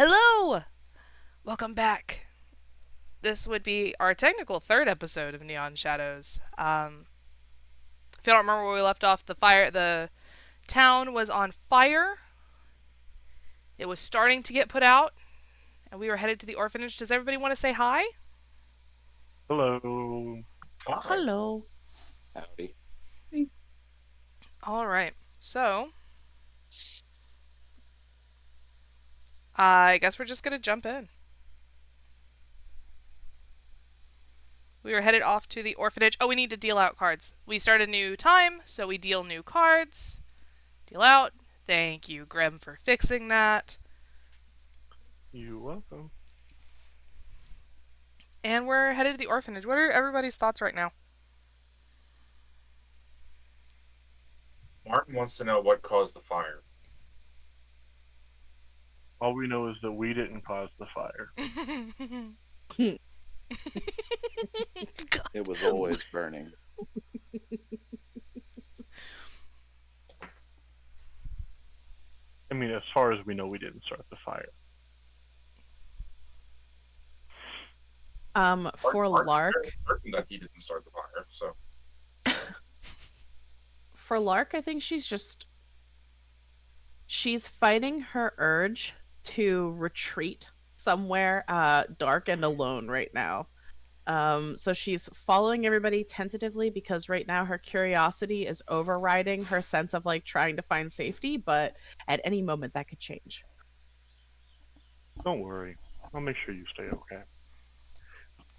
Hello! Welcome back. This would be our technical third episode of Neon Shadows. If you don't remember where we left off, the town was on fire. It was starting to get put out, and we were headed to the orphanage. Does everybody want to say hi? Hello. Hi. Hello. Howdy. All right. So, I guess we're just gonna jump in. We were headed off to the orphanage. Oh, we need to deal out cards. We start a new time, so we deal new cards. Deal out. Thank you, Grimm, for fixing that. You're welcome. And we're headed to the orphanage. What are everybody's thoughts right now? Martin wants to know what caused the fire. All we know is that we didn't cause the fire. It was always burning. I mean, as far as we know, we didn't start the fire. For Martin's Lark, very certain that he didn't start the fire, so I think she's fighting her urge to retreat somewhere dark and alone right now. So she's following everybody tentatively because right now her curiosity is overriding her sense of like trying to find safety, but at any moment that could change. Don't worry. I'll make sure you stay okay.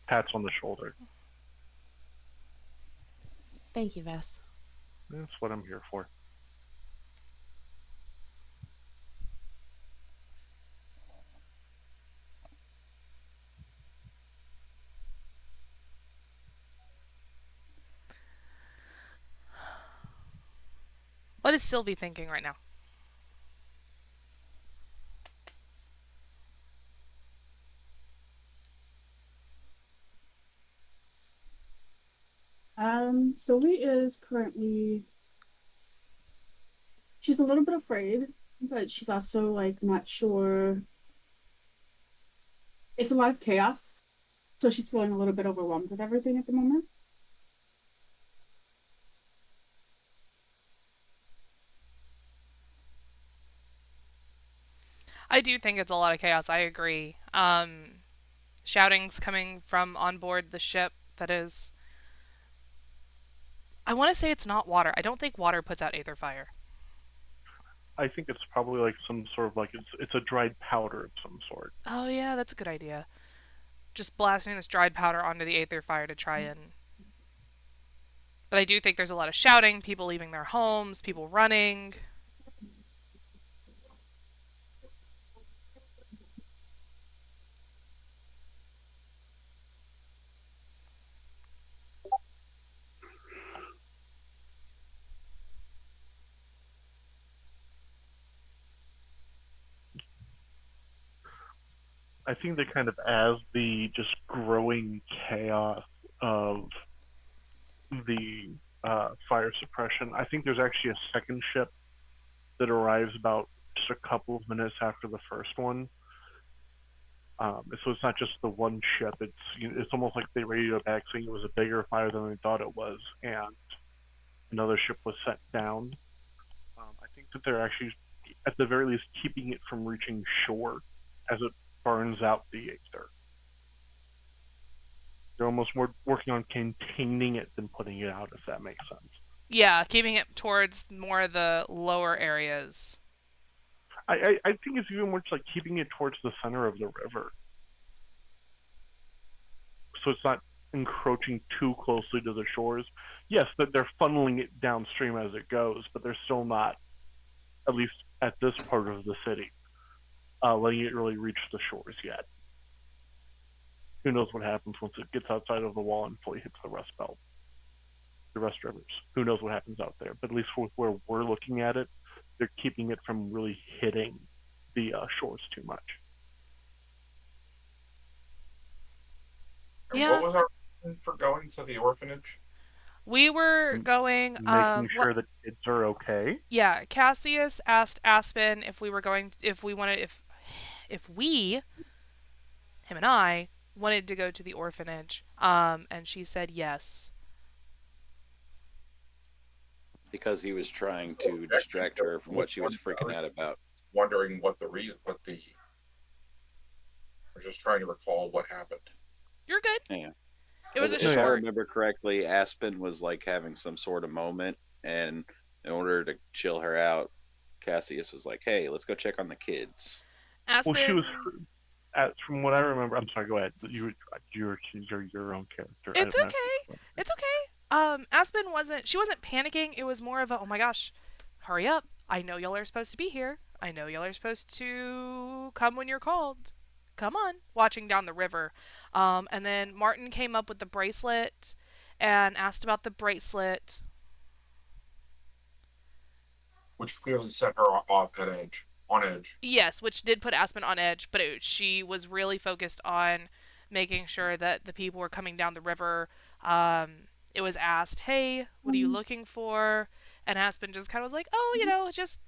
Pats on the shoulder. Thank you, Vess. That's what I'm here for. What is Sylvie thinking right now? Sylvie is currently she's a little bit afraid, but she's also like not sure. It's a lot of chaos, so she's feeling a little bit overwhelmed with everything at the moment. I do think it's a lot of chaos. I agree. Shoutings coming from on board the ship that is. I want to say it's not water. I don't think water puts out aether fire. I think it's probably like some sort of like it's a dried powder of some sort. Oh, yeah, that's a good idea. Just blasting this dried powder onto the aether fire to try and. But I do think there's a lot of shouting, people leaving their homes, people running. I think that kind of as the just growing chaos of the fire suppression, I think there's actually a second ship that arrives about just a couple of minutes after the first one. So it's not just the one ship. It's almost like they radioed back saying it was a bigger fire than they thought it was, and another ship was set down. I think that they're actually, at the very least, keeping it from reaching shore as it burns out the aether. They're almost more working on containing it than putting it out, if that makes sense. Yeah, keeping it towards more of the lower areas. I think it's even more like keeping it towards the center of the river, so it's not encroaching too closely to the shores. Yes, that they're funneling it downstream as it goes, but they're still not, at least at this part of the city, letting it really reach the shores yet. Who knows what happens once it gets outside of the wall and fully hits the rust belt, the rust rivers. Who knows what happens out there? But at least with where we're looking at it, they're keeping it from really hitting the shores too much. And Yeah, what was our reason for going to the orphanage? we were going. Making What? sure that kids are okay. Yeah, Cassius asked Aspen if we were going, if we wanted, if we, him and I, wanted to go to the orphanage. And she said yes. Because he was trying to Actually, distract I her from what she was freaking was out about. wondering what the reason, I was just trying to recall what happened. You're good. Yeah. It was a If I short. remember correctly, Aspen was like having some sort of moment, and in order to chill her out, Cassius was like, "Hey, let's go check on the kids." Aspen. Well, she was, from what I remember. I'm sorry. Go ahead. You're your own character. I It's didn't okay. It's okay. Aspen wasn't. She wasn't panicking. It was more of a, oh my gosh, hurry up! I know y'all are supposed to be here. I know y'all are supposed to come when you're called. Come on. Watching down the river. And then Martin came up with the bracelet and asked about the bracelet. Which clearly set her off at edge. On edge. Yes, which did put Aspen on edge, but she was really focused on making sure that the people were coming down the river. It was asked, hey, what are you looking for? And Aspen just kind of was like, oh, just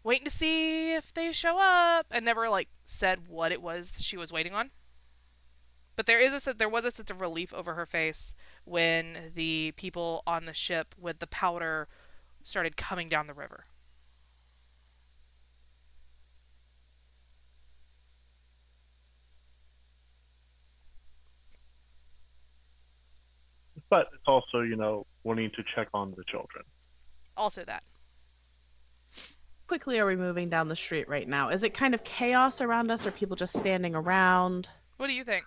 waiting to see if they show up, and never like said what it was she was waiting on. But there was a sense of relief over her face when the people on the ship with the powder started coming down the river. But it's also, wanting to check on the children. Also that. Quickly are we moving down the street right now? Is it kind of chaos around us, or people just standing around? What do you think?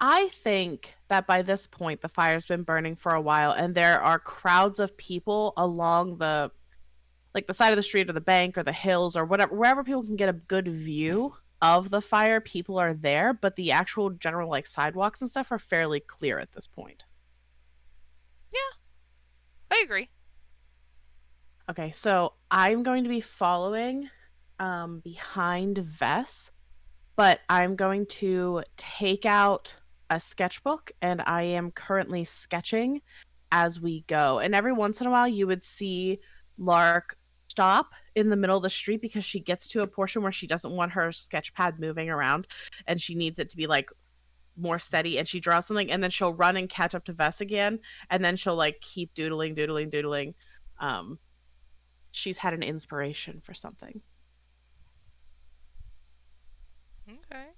I think that by this point the fire's been burning for a while, and there are crowds of people along the side of the street or the bank or the hills or whatever, wherever people can get a good view of the fire. People are there, but the actual general sidewalks and stuff are fairly clear at this point. Yeah, I agree. Okay, so I'm going to be following behind Vess, but I'm going to take out a sketchbook, and I am currently sketching as we go. And every once in a while, you would see Lark stop in the middle of the street because she gets to a portion where she doesn't want her sketch pad moving around, and she needs it to be more steady, and she draws something, and then she'll run and catch up to Vess again, and then she'll keep doodling. She's had an inspiration for something. Okay.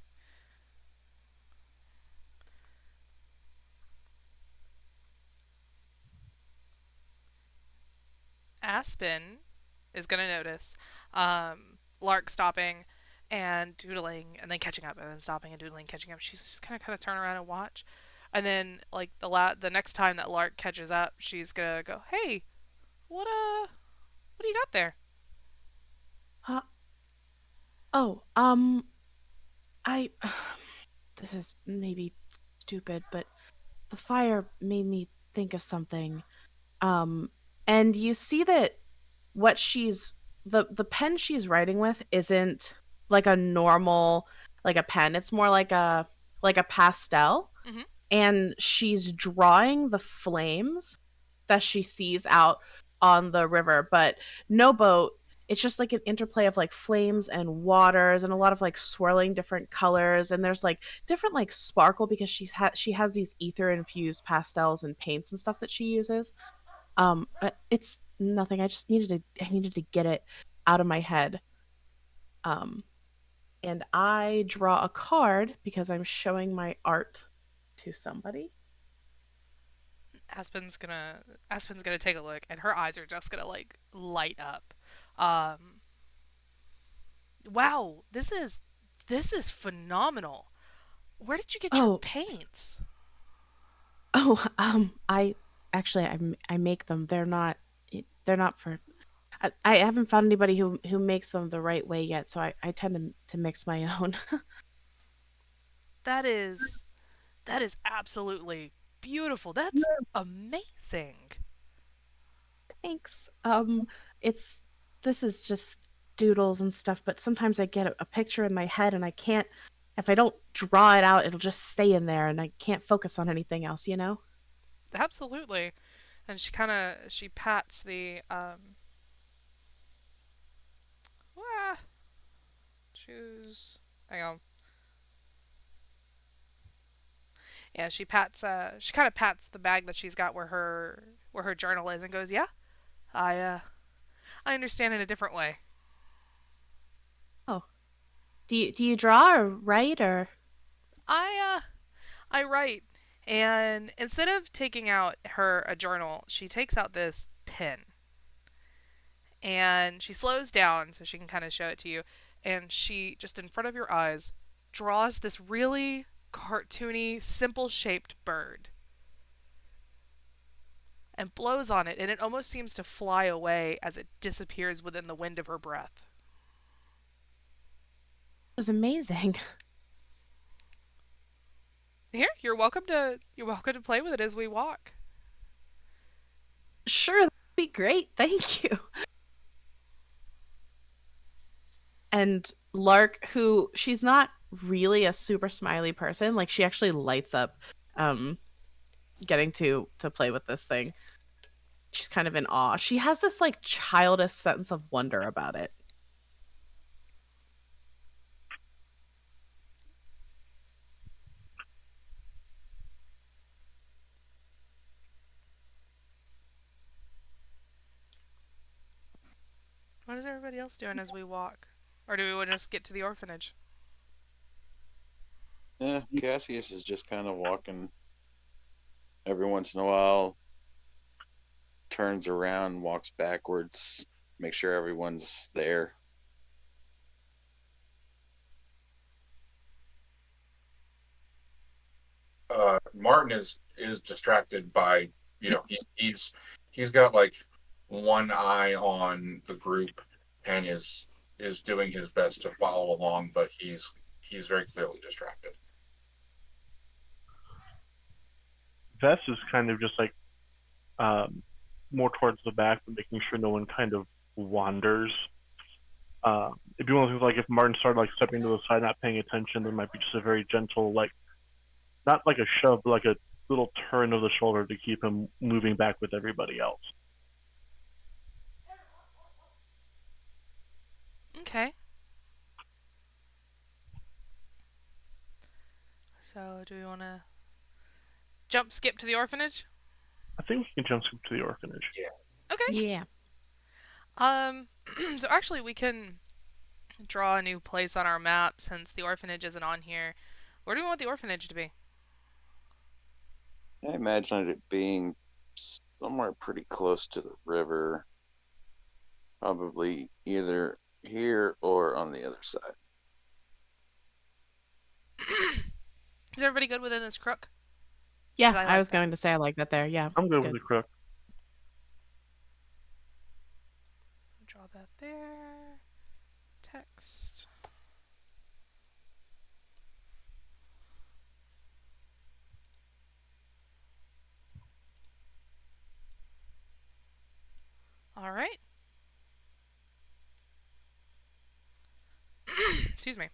Aspen is going to notice Lark stopping and doodling and then catching up, and then stopping and doodling, catching up. She's just kind of turn around and watch. And then the next time that Lark catches up, she's going to go, "Hey, what do you got there?" Uh, I this is maybe stupid, but the fire made me think of something. And you see that what she's the pen she's writing with isn't like a normal a pen. It's more like a pastel. Mhm. And she's drawing the flames that she sees out on the river, but no boat. It's just an interplay of flames and waters and a lot of swirling different colors, and there's different sparkle because she has these ether infused pastels and paints and stuff that she uses. But it's nothing. I needed to get it out of my head. And I draw a card because I'm showing my art to somebody. Aspen's gonna take a look, and her eyes are just gonna light up. Wow, this is phenomenal. Where did you get your paints? Oh, I make them. They're not for. I haven't found anybody who makes them the right way yet, so I tend to mix my own. That is absolutely beautiful. That's amazing. Thanks. This is just doodles and stuff, but sometimes I get a picture in my head and I can't, if I don't draw it out, it'll just stay in there and I can't focus on anything else, Absolutely. And she pats the goes. Hang on. Yeah, she pats. She kind of pats the bag that she's got where her journal is, and goes, "Yeah, I understand in a different way. Oh, do you draw or write or? I I write, and instead of taking out her a journal, she takes out this pen, and she slows down so she can kind of show it to you, and she just in front of your eyes draws this really cartoony, simple shaped bird. And blows on it, and it almost seems to fly away as it disappears within the wind of her breath. It was amazing. Here, you're welcome to play with it as we walk. Sure, that'd be great. Thank you. And Lark, who she's not really a super smiley person, like she actually lights up getting to play with this thing. She's kind of in awe. She has this like childish sense of wonder about it. What is everybody else doing as we walk? Or do we want to just get to the orphanage? Yeah, Cassius is just kind of walking every once in a while, turns around, walks backwards, make sure everyone's there. Martin is distracted by, he's got like one eye on the group and is doing his best to follow along, but he's very clearly distracted. Vess is kind of just like more towards the back, but making sure no one kind of wanders. It'd be one of those things like if Martin started like stepping to the side, not paying attention, there might be just a very gentle, like not like a shove, but like a little turn of the shoulder to keep him moving back with everybody else. Okay. So, do we want to skip to the orphanage? I think we can jump to the orphanage. Okay. Yeah. So actually we can draw a new place on our map since the orphanage isn't on here. Where do we want the orphanage to be? I imagine it being somewhere pretty close to the river. Probably either here or on the other side. Is everybody good within this crook? Yeah, 'Cause I I like was that. going to say I like that there. Yeah, I'm it's good with the crook. Draw that there. Text. All right. Excuse me.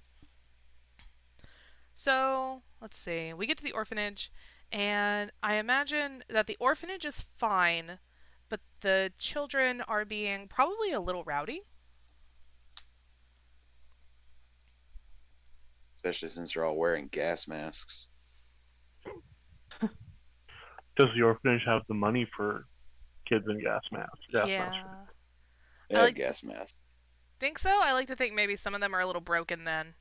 So, let's see. We get to the orphanage, and I imagine that the orphanage is fine, but the children are being probably a little rowdy. Especially since they're all wearing gas masks. Does the orphanage have the money for kids in gas masks? Yeah. Yeah, like gas masks. Think so? I like to think maybe some of them are a little broken then.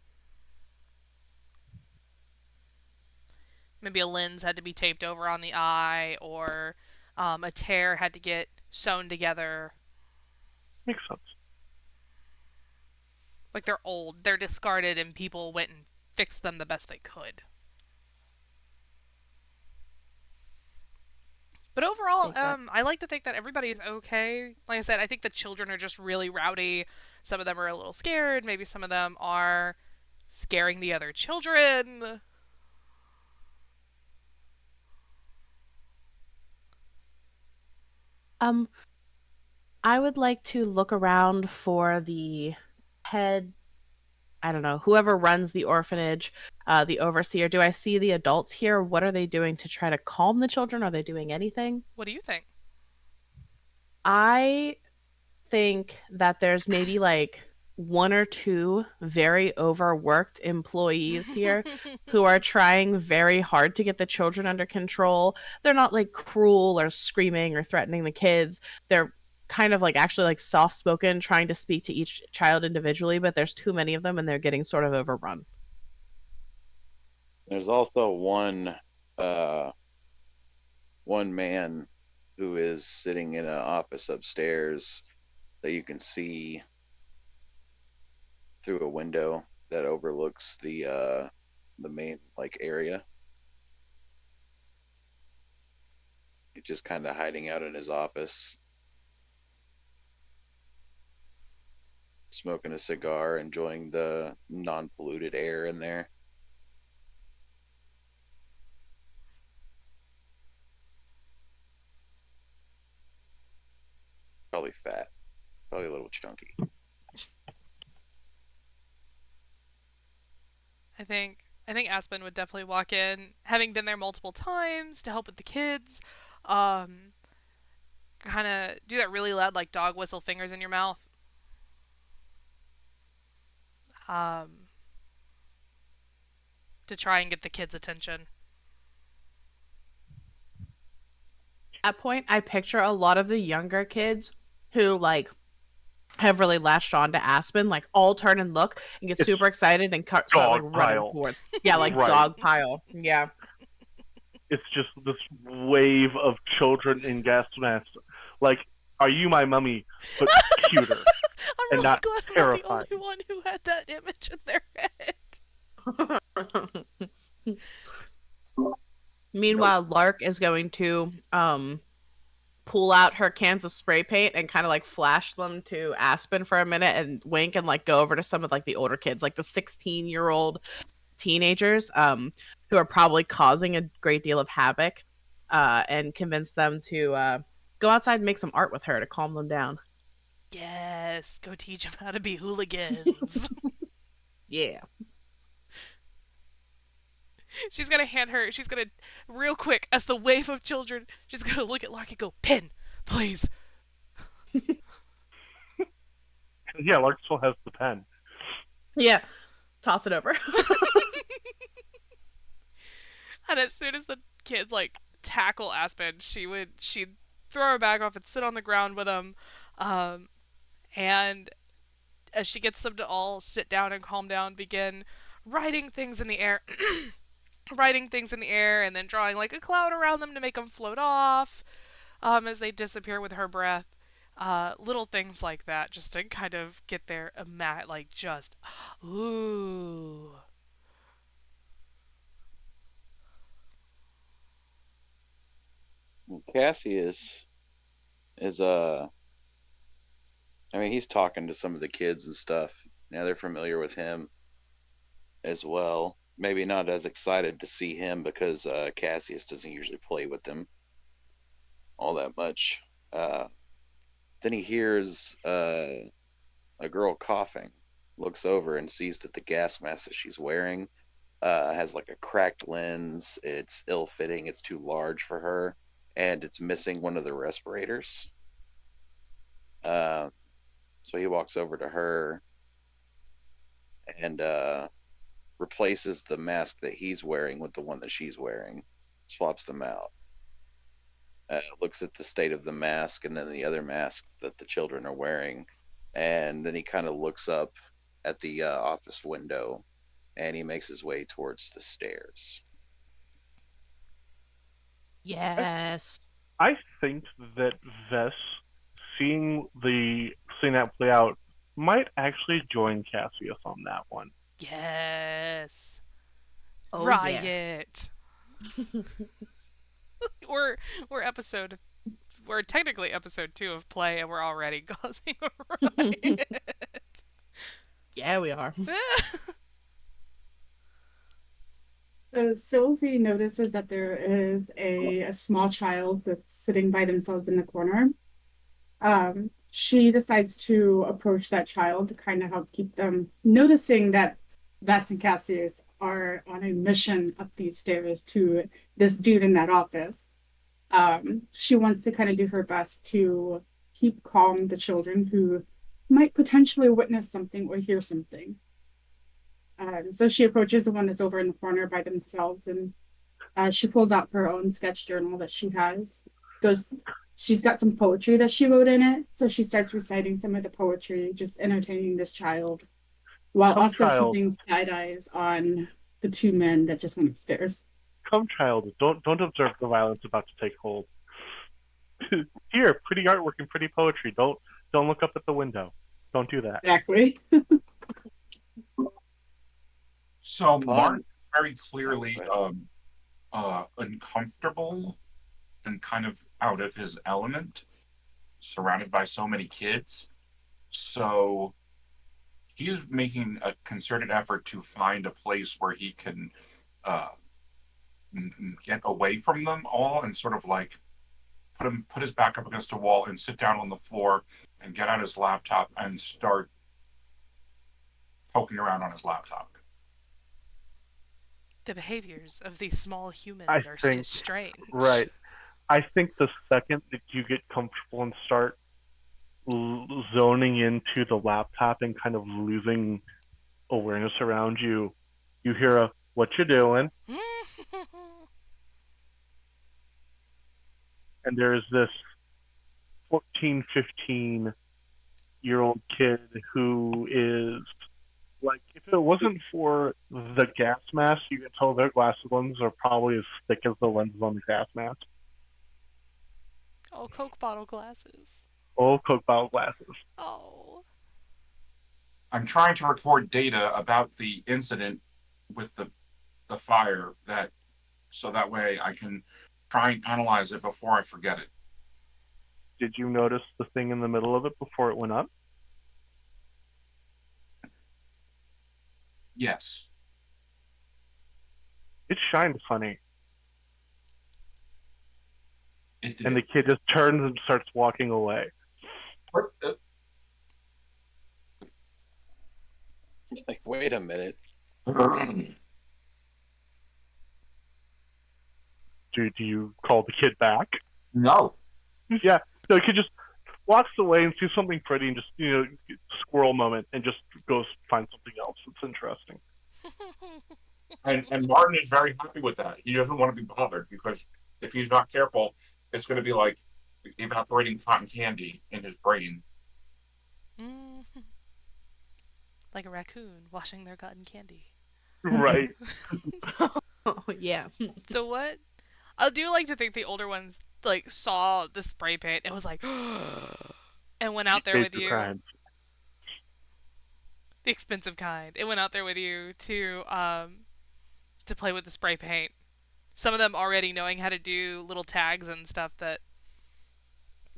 Maybe a lens had to be taped over on the eye, or a tear had to get sewn together. Makes sense. Like they're old, they're discarded, and people went and fixed them the best they could. But overall, I like to think that everybody's okay. Like I said, I think the children are just really rowdy. Some of them are a little scared. Maybe some of them are scaring the other children. I would like to look around for the head, I don't know, whoever runs the orphanage, the overseer. Do I see the adults here? What are they doing to try to calm the children? Are they doing anything? What do you think? I think that there's maybe like one or two very overworked employees here who are trying very hard to get the children under control. They're not like cruel or screaming or threatening the kids. They're kind of like actually like soft spoken, trying to speak to each child individually, but there's too many of them and they're getting sort of overrun. There's also uh one man who is sitting in an office upstairs that you can see through a window that overlooks the main like area. He's just kind of hiding out in his office, smoking a cigar, enjoying the non-polluted air in there. Probably fat, probably a little chunky. I think Aspen would definitely walk in, having been there multiple times to help with the kids. Um, Kind of do that really loud, like dog whistle, fingers in your mouth. Um, to try and get the kids' attention. At that point, I picture a lot of the younger kids who like have really latched on to Aspen, like all turn and look and get It's super excited and start like dog running pile. towards. Yeah, like Right. dog pile. Yeah. It's just this wave of children in gas masks. Like, are you my mummy, but cuter I'm and really not glad I'm not the terrifying? only one who had that image in their head. Meanwhile, Lark is going to pull out her cans of spray paint and kind of like flash them to Aspen for a minute and wink and like go over to some of like the older kids, like the 16-year-old teenagers who are probably causing a great deal of havoc, and convince them to go outside and make some art with her to calm them down. Yes, go teach them how to be hooligans. Yeah. She's gonna, real quick, as the wave of children, she's gonna look at Lark and go, "Pin, please." Yeah, Lark still has the pen. Yeah. Toss it over. And as soon as the kids, like, tackle Aspen, she'd throw her bag off and sit on the ground with them. And as she gets them to all sit down and calm down, begin writing things in the air. Writing things in the air and then drawing like a cloud around them to make them float off as they disappear with her breath. Little things like that, just to kind of get their like just ooh. Cassius is I mean, he's talking to some of the kids and stuff. Now they're familiar with him as well. Maybe not as excited to see him because Cassius doesn't usually play with them all that much. Then he hears a girl coughing, looks over and sees that the gas mask that she's wearing has like a cracked lens. It's ill fitting, it's too large for her, and it's missing one of the respirators. Uh, so he walks over to her and replaces the mask that he's wearing with the one that she's wearing, swaps them out. Looks at the state of the mask and then the other masks that the children are wearing, and then he kind of looks up at the office window and he makes his way towards the stairs. Yes. I think that Vess, seeing that play out, might actually join Cassius on that one. Yes. Oh, Riot. Yeah. We're technically episode 2 of play and we're already causing a riot. Yeah, we are. So Sylvie notices that there is a small child that's sitting by themselves in the corner. She decides to approach that child to kind of help keep them, noticing that Vess and Cassius are on a mission up these stairs to this dude in that office. She wants to kind of do her best to keep calm the children who might potentially witness something or hear something. So she approaches the one that's over in the corner by themselves, and she pulls out her own sketch journal that she has. Goes, she's got some poetry that she wrote in it, so she starts reciting some of the poetry, just entertaining this child, while Come, also child. keeping side eyes on the two men that just went upstairs. Come, child. Don't observe the violence about to take hold. Here, pretty artwork and pretty poetry. Don't look up at the window. Don't do that. Exactly. So Fun. Martin very clearly Right. uncomfortable and kind of out of his element, surrounded by so many kids. So he's making a concerted effort to find a place where he can uh, get away from them all and sort of like put his back up against a wall and sit down on the floor and get out his laptop and start poking around on his laptop. The behaviors of these small humans I are think- strange. Right. I think the second that you get comfortable and start zoning into the laptop and kind of losing awareness around you, you hear a, what you doing? And there's this 14, 15-year-old kid who is like, if it wasn't for the gas mask, you can tell their glass lenses are probably as thick as the lenses on the gas mask. Oh, Coke bottle glasses. Oh, Coke bottle glasses. Oh. I'm trying to record data about the incident with the fire so that way I can try and analyze it before I forget it. Did you notice the thing in the middle of it before it went up? Yes. It shined funny. It did. And the kid just turns and starts walking away. Like, wait a minute. Do you call the kid back? No. Yeah. No, the kid just walks away and sees something pretty and just, squirrel moment and just goes find something else. It's interesting. And Martin is very happy with that. He doesn't want to be bothered because if he's not careful, it's going to be like evaporating cotton candy in his brain. Like a raccoon washing their cotton candy. Right. Oh, yeah. So what? I do like to think the older ones like saw the spray paint and was like, and went out there with you. Crimes. The expensive kind. It went out there with you to play with the spray paint. Some of them already knowing how to do little tags and stuff that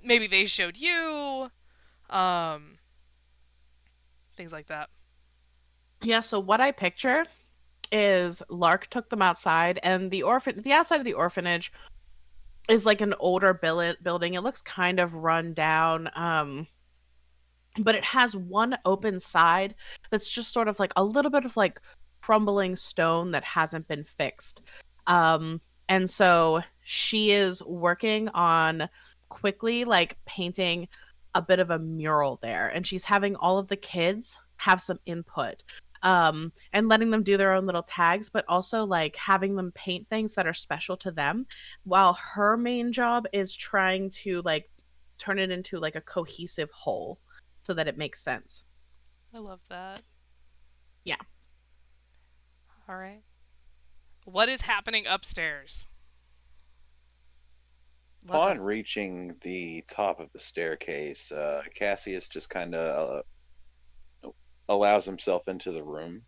maybe they showed you. Things like that. Yeah, so what I picture is Lark took them outside, and the outside of the orphanage is like an older building. It looks kind of run down, but it has one open side that's just sort of like a little bit of like crumbling stone that hasn't been fixed. And so she is working on quickly like painting a bit of a mural there, and she's having all of the kids have some input, and letting them do their own little tags, but also like having them paint things that are special to them, while her main job is trying to like turn it into like a cohesive whole so that it makes sense. I love that. Yeah. All right. What is happening upstairs? Upon reaching the top of the staircase, Cassius just kind of allows himself into the room.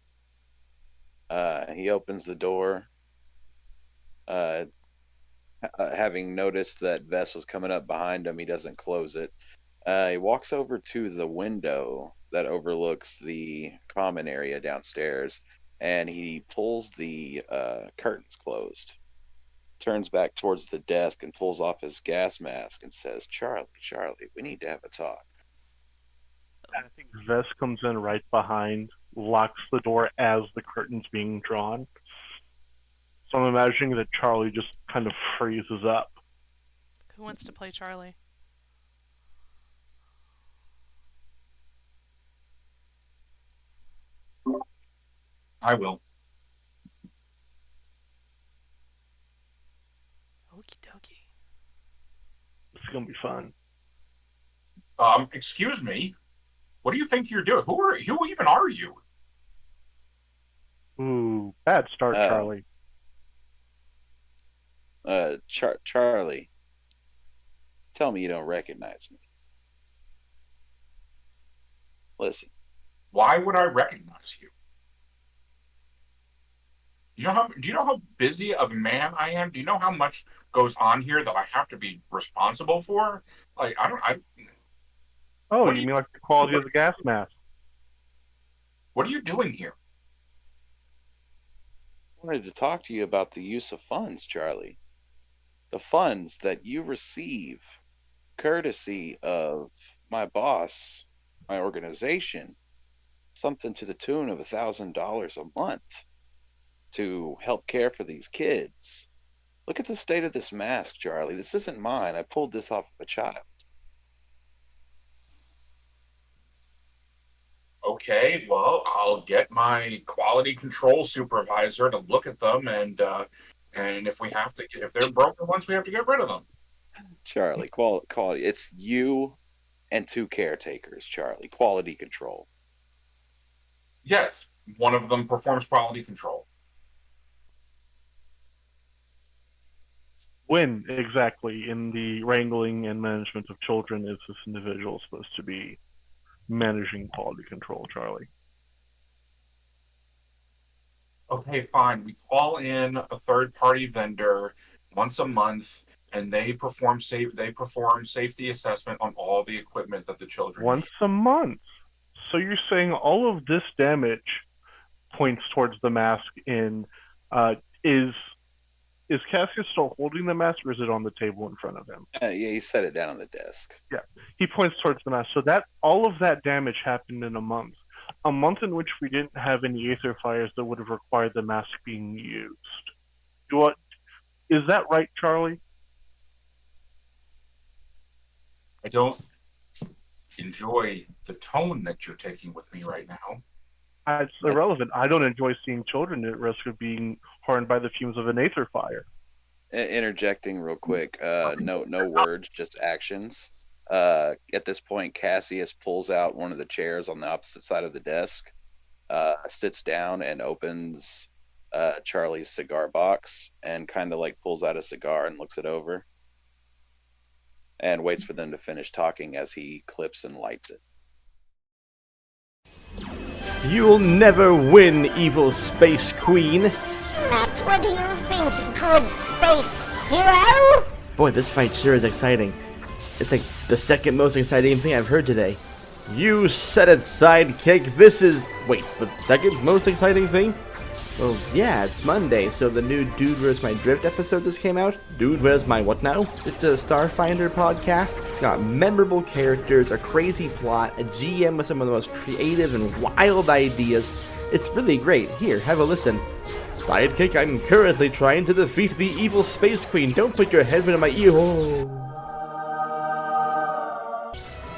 He opens the door, having noticed that Vess was coming up behind him. He doesn't close it. He walks over to the window that overlooks the common area downstairs, and he pulls the curtains closed. Turns back towards the desk and pulls off his gas mask and says, Charlie, we need to have a talk. I think Vess comes in right behind, locks the door as the curtain's being drawn. So I'm imagining that Charlie just kind of freezes up. Who wants to play Charlie? I will. Okie dokie. It's gonna be fun. Excuse me. What do you think you're doing? Who even are you? Ooh, bad start, Oh, Charlie. Charlie, tell me you don't recognize me. Listen, Why would I recognize you? Do you know how busy of a man I am? Do you know how much goes on here that I have to be responsible for? Like I Oh, what are you you mean like the quality of the gas mask? what are you doing here? I wanted to talk to you about the use of funds, Charlie. The funds that you receive courtesy of my boss, my organization, something to the tune of $1,000 a month to help care for these kids. Look at the state of this mask, Charlie. This isn't mine. I pulled this off of a child. Okay, well, I'll get my quality control supervisor to look at them and if they're broken ones, we have to get rid of them. Charlie, quality. It's you and two caretakers, Charlie. Quality control. Yes, one of them performs quality control. When exactly in the wrangling and management of children is this individual supposed to be managing quality control, Charlie? Okay, fine. We call in a third party vendor once a month and they perform safety assessment on all the equipment that the children Once need. a month. So you're saying all of this damage points towards the mask in uh, is is Cassius still holding the mask or is it on the table in front of him? Yeah, he set it down on the desk. Yeah. He points towards the mask. So that all of that damage happened in a month. A month in which we didn't have any aether fires that would have required the mask being used. What is that right, Charlie? I don't enjoy the tone that you're taking with me right now. It's irrelevant. I don't enjoy seeing children at risk of being harmed by the fumes of an aether fire. Interjecting real quick. No words, just actions. At this point, Cassius pulls out one of the chairs on the opposite side of the desk, sits down and opens Charlie's cigar box and kind of like pulls out a cigar and looks it over and waits for them to finish talking as he clips and lights it. You'll never win, evil space queen. Max, what do you think, good space hero? Boy, this fight sure is exciting. It's like the second most exciting thing I've heard today. You said it, sidekick. This is... Wait, the second most exciting thing? Well, yeah, it's Monday, so the new Dude Where's My Drift episode just came out. Dude Where's My what now? It's a Starfinder podcast. It's got memorable characters, a crazy plot, a GM with some of the most creative and wild ideas. It's really great. Here, have a listen. Sidekick, I'm currently trying to defeat the evil Space Queen. Don't put your head into my ear. Oh.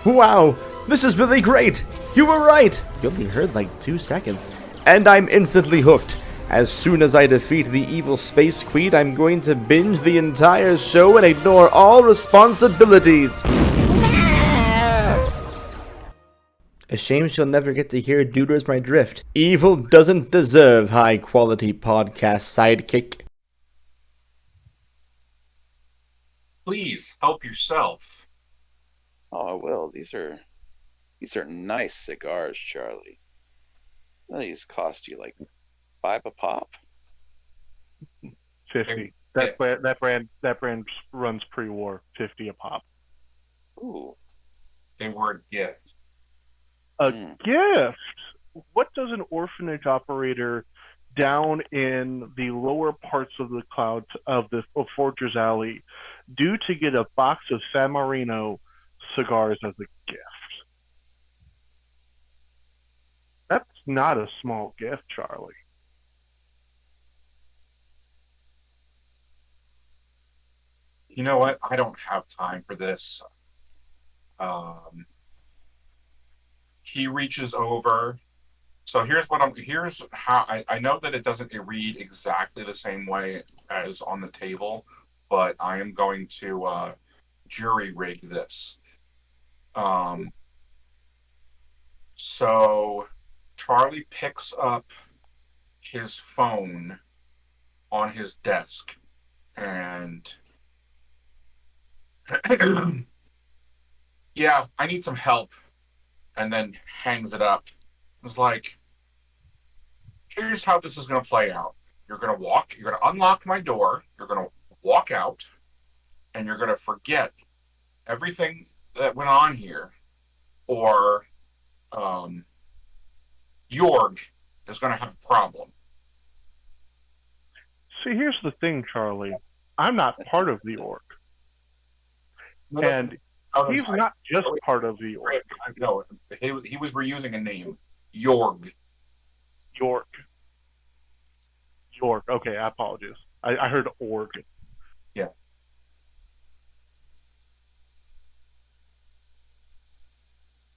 Wow, this is really great. You were right. You only heard like 2 seconds. And I'm instantly hooked. As soon as I defeat the evil Space Queen, I'm going to binge the entire show and ignore all responsibilities. No! A shame she'll never get to hear Dude Where's My Drift. Evil doesn't deserve high-quality podcast, sidekick. Please help yourself. Oh, I will. These are nice cigars, Charlie. These cost you like $5 a pop. 50. That brand runs pre-war. 50 a pop. Ooh. They were a gift. A gift. What does an orphanage operator down in the lower parts of the clouds of Forger's Alley do to get a box of San Marino cigars as a gift? That's not a small gift, Charlie. You know what? I don't have time for this. He reaches over So here's how I know that it doesn't read exactly the same way as on the table, but I am going to jury rig this. So Charlie picks up his phone on his desk and yeah, I need some help, and then hangs it up. It's like, here's how this is going to play out. You're going to unlock my door, you're going to walk out, and you're going to forget everything that went on here, or Jorg is going to have a problem. See, here's the thing, Charlie. I'm not part of the org. And he's not just part of the org. No, he was reusing a name. Jorg. York. Okay, I apologize. I heard org. Yeah.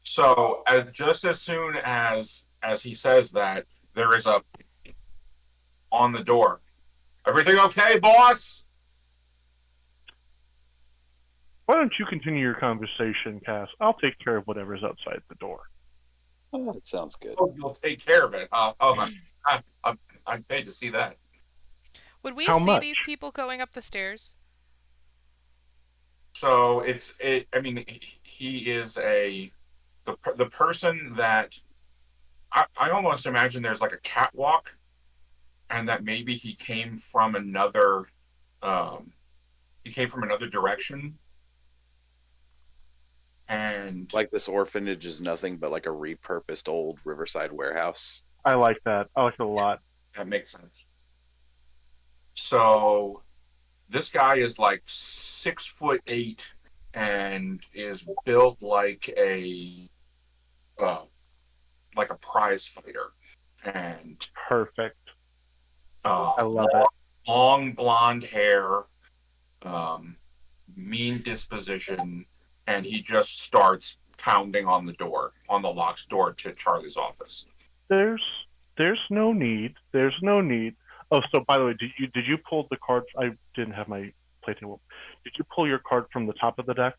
So just as soon as he says that, there is a on the door. Everything okay, boss? Why don't you continue your conversation, Cass? I'll take care of whatever's outside the door. Oh, that sounds good. Oh, you'll take care of it. I'm paid to see that. Would we How see much? these people going up the stairs? So I mean, he is the person that I almost imagine there's like a catwalk, and that maybe he came from another direction, and Like this orphanage is nothing but like a repurposed old Riverside warehouse. I like that. I like it a lot. that makes sense. So this guy is like 6'8" and is built like a prize fighter, and Perfect. I love it. long blonde hair, mean disposition, and he just starts pounding on the locked door to Charlie's office. There's no need. There's no need. Oh, so by the way, did you pull the cards? I didn't have my play table. Did you pull your card from the top of the deck?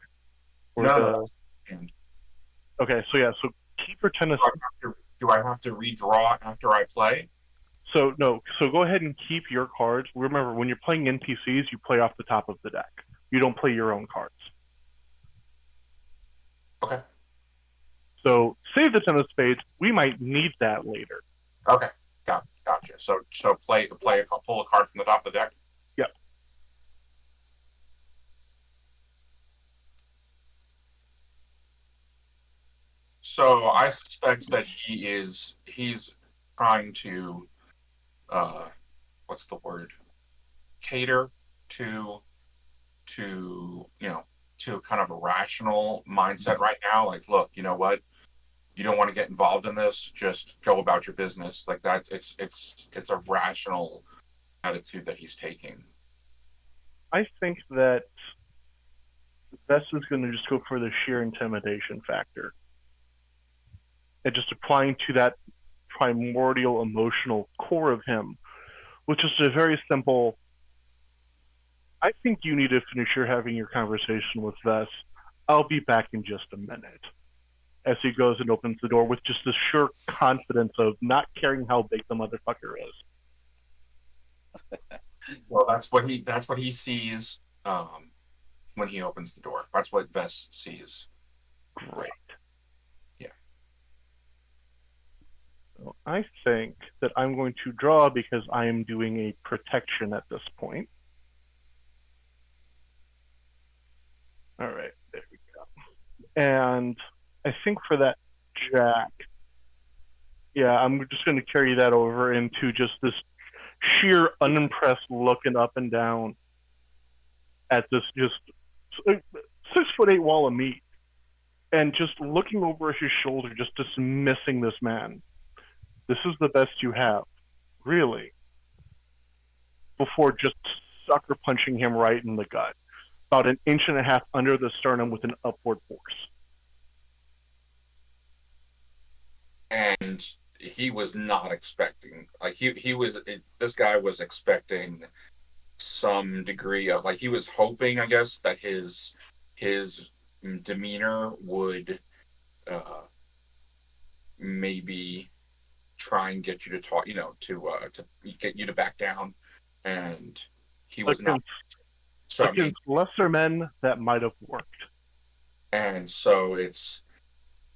Or No. Okay, so yeah, so keep your tennis. Do I have to redraw after I play? So no, so go ahead and keep your cards. Remember, when you're playing NPCs, you play off the top of the deck. You don't play your own cards. Okay. So save the ten of spades. We might need that later. Okay. Gotcha. So pull a card from the top of the deck. Yep. So I suspect that he's trying to what's the word? Cater to kind of a rational mindset right now. Like, look, you know what? You don't want to get involved in this. Just go about your business. Like that. It's a rational attitude that he's taking. I think that Vess is going to just go for the sheer intimidation factor. And just applying to that primordial emotional core of him, which is a very simple, I think you need to finish having your conversation with Vess. I'll be back in just a minute. As he goes and opens the door with just the sure confidence of not caring how big the motherfucker is. Well, that's what he sees when he opens the door. That's what Vess sees. Great. Yeah. So I think that I'm going to draw because I am doing a protection at this point. All right, there we go. And I think for that jack, yeah, I'm just going to carry that over into just this sheer unimpressed looking up and down at this just 6'8" wall of meat, and just looking over his shoulder, just dismissing this man. This is the best you have, really, before just sucker punching him right in the gut, about an inch and a half under the sternum with an upward force. And he was not expecting, like this guy was expecting some degree of, like, he was hoping, I guess, that his demeanor would maybe try and get you to talk, to get you to back down, and he was not. So against lesser men, that might have worked. And so it's,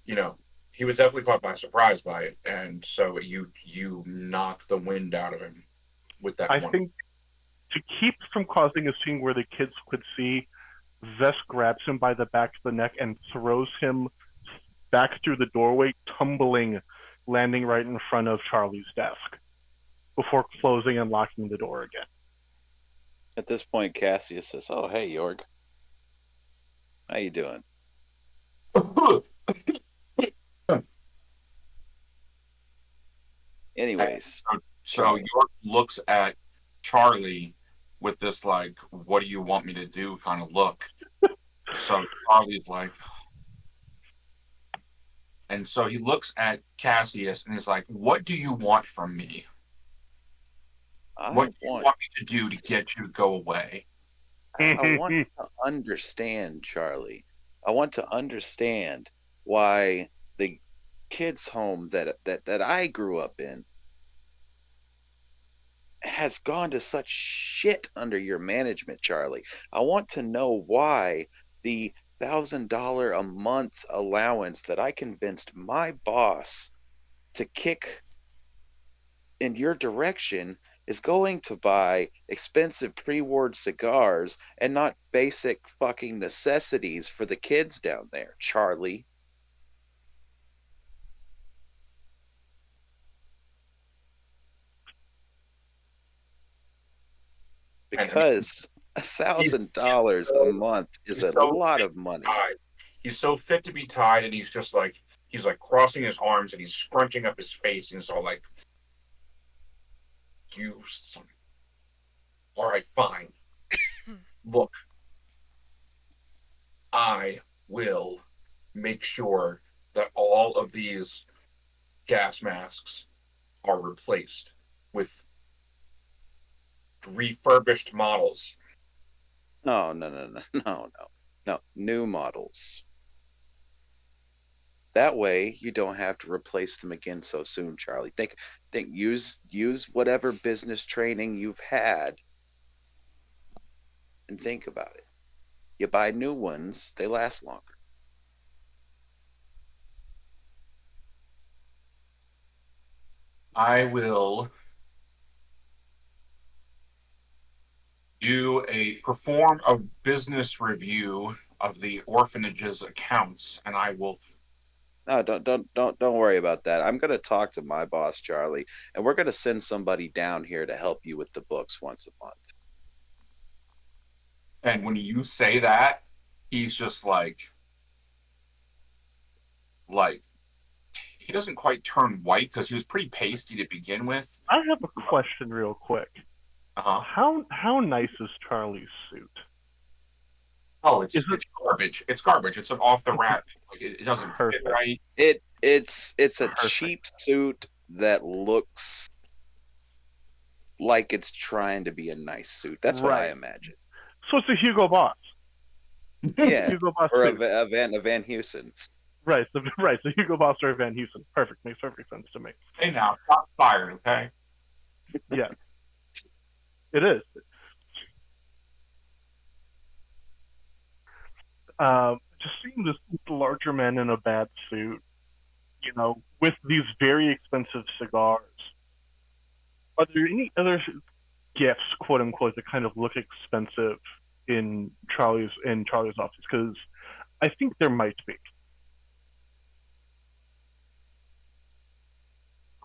he was definitely caught by surprise by it, and so you knocked the wind out of him with that I one. think to keep from causing a scene where the kids could see, Vess grabs him by the back of the neck and throws him back through the doorway, tumbling, landing right in front of Charlie's desk, before closing and locking the door again. At this point, Cassius says, "Oh, hey, Yorg. How you doing?" Anyways. So York looks at Charlie with this, like, what do you want me to do kind of look. So Charlie's like, and so he looks at Cassius and is like, what do you want from me? What do you want me to do to get you to go away? I want to understand, Charlie. I want to understand why the kids' home that I grew up in has gone to such shit under your management, Charlie. I want to know why the $1,000 a month allowance that I convinced my boss to kick in your direction is going to buy expensive pre-ward cigars and not basic fucking necessities for the kids down there, Charlie. Because $1,000 a month is a lot of money. He's so fit to be tied, and he's just like, he's like crossing his arms and he's scrunching up his face, and he's all like, you son. All right, fine. Look, I will make sure that all of these gas masks are replaced with refurbished models. No. New models. That way you don't have to replace them again so soon, Charlie. Think use whatever business training you've had and think about it. You buy new ones, they last longer. I will perform a business review of the orphanage's accounts, and I will. No, don't worry about that. I'm going to talk to my boss, Charlie, and we're going to send somebody down here to help you with the books once a month. And when you say that, he's just like he doesn't quite turn white because he was pretty pasty to begin with. I have a question real quick. How nice is Charlie's suit? Oh, it's garbage. It's garbage. It's an off the rack. Like, it doesn't fit right. It's a cheap suit that looks like it's trying to be a nice suit. That's what I imagine. So it's a Hugo Boss. Yeah, Hugo Boss or suit. a Van Heusen. Right, so Hugo Boss or a Van Heusen. Perfect, makes perfect sense to me. Hey now, stop fired, okay? Yeah. It is. Just seeing this larger man in a bad suit, with these very expensive cigars. Are there any other gifts, quote unquote, that kind of look expensive in Charlie's office? Because I think there might be.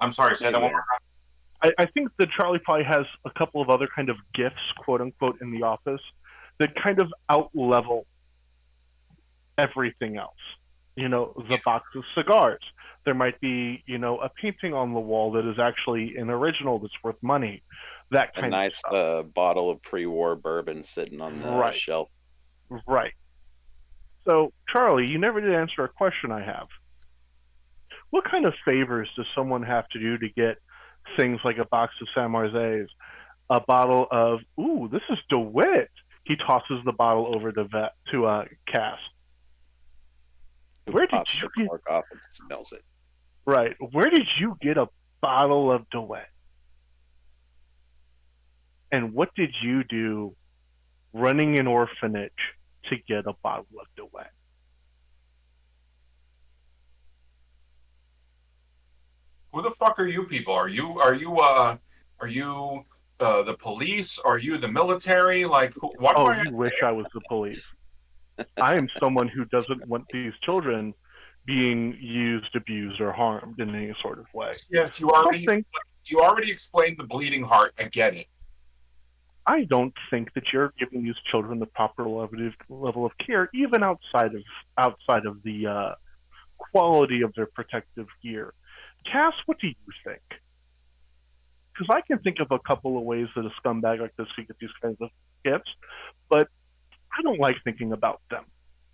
I'm sorry, say that one more time. I think that Charlie probably has a couple of other kind of gifts, quote unquote, in the office that kind of out-level everything else. The box of cigars. There might be, a painting on the wall that is actually an original that's worth money. That kind of stuff. A nice bottle of pre-war bourbon sitting on the shelf. Right. So, Charlie, you never did answer a question I have. what kind of favors does someone have to do to get things like a box of Saint Marseilles, a bottle of, ooh, this is DeWitt. He tosses the bottle over to Cass. Who Where did pops you the get cork off and smells it? right? Where did you get a bottle of DeWitt? And what did you do running an orphanage to get a bottle of DeWitt? Who the fuck are you people? Are you the police? Are you the military? Like, what am Oh, I? you wish I was the police. I am someone who doesn't want these children being used, abused, or harmed in any sort of way. Yes, you already explained the bleeding heart. I get it. I don't think that you're giving these children the proper level of care, even outside of the quality of their protective gear. Cass, what do you think? Because I can think of a couple of ways that a scumbag like this could get these kinds of gifts, but I don't like thinking about them.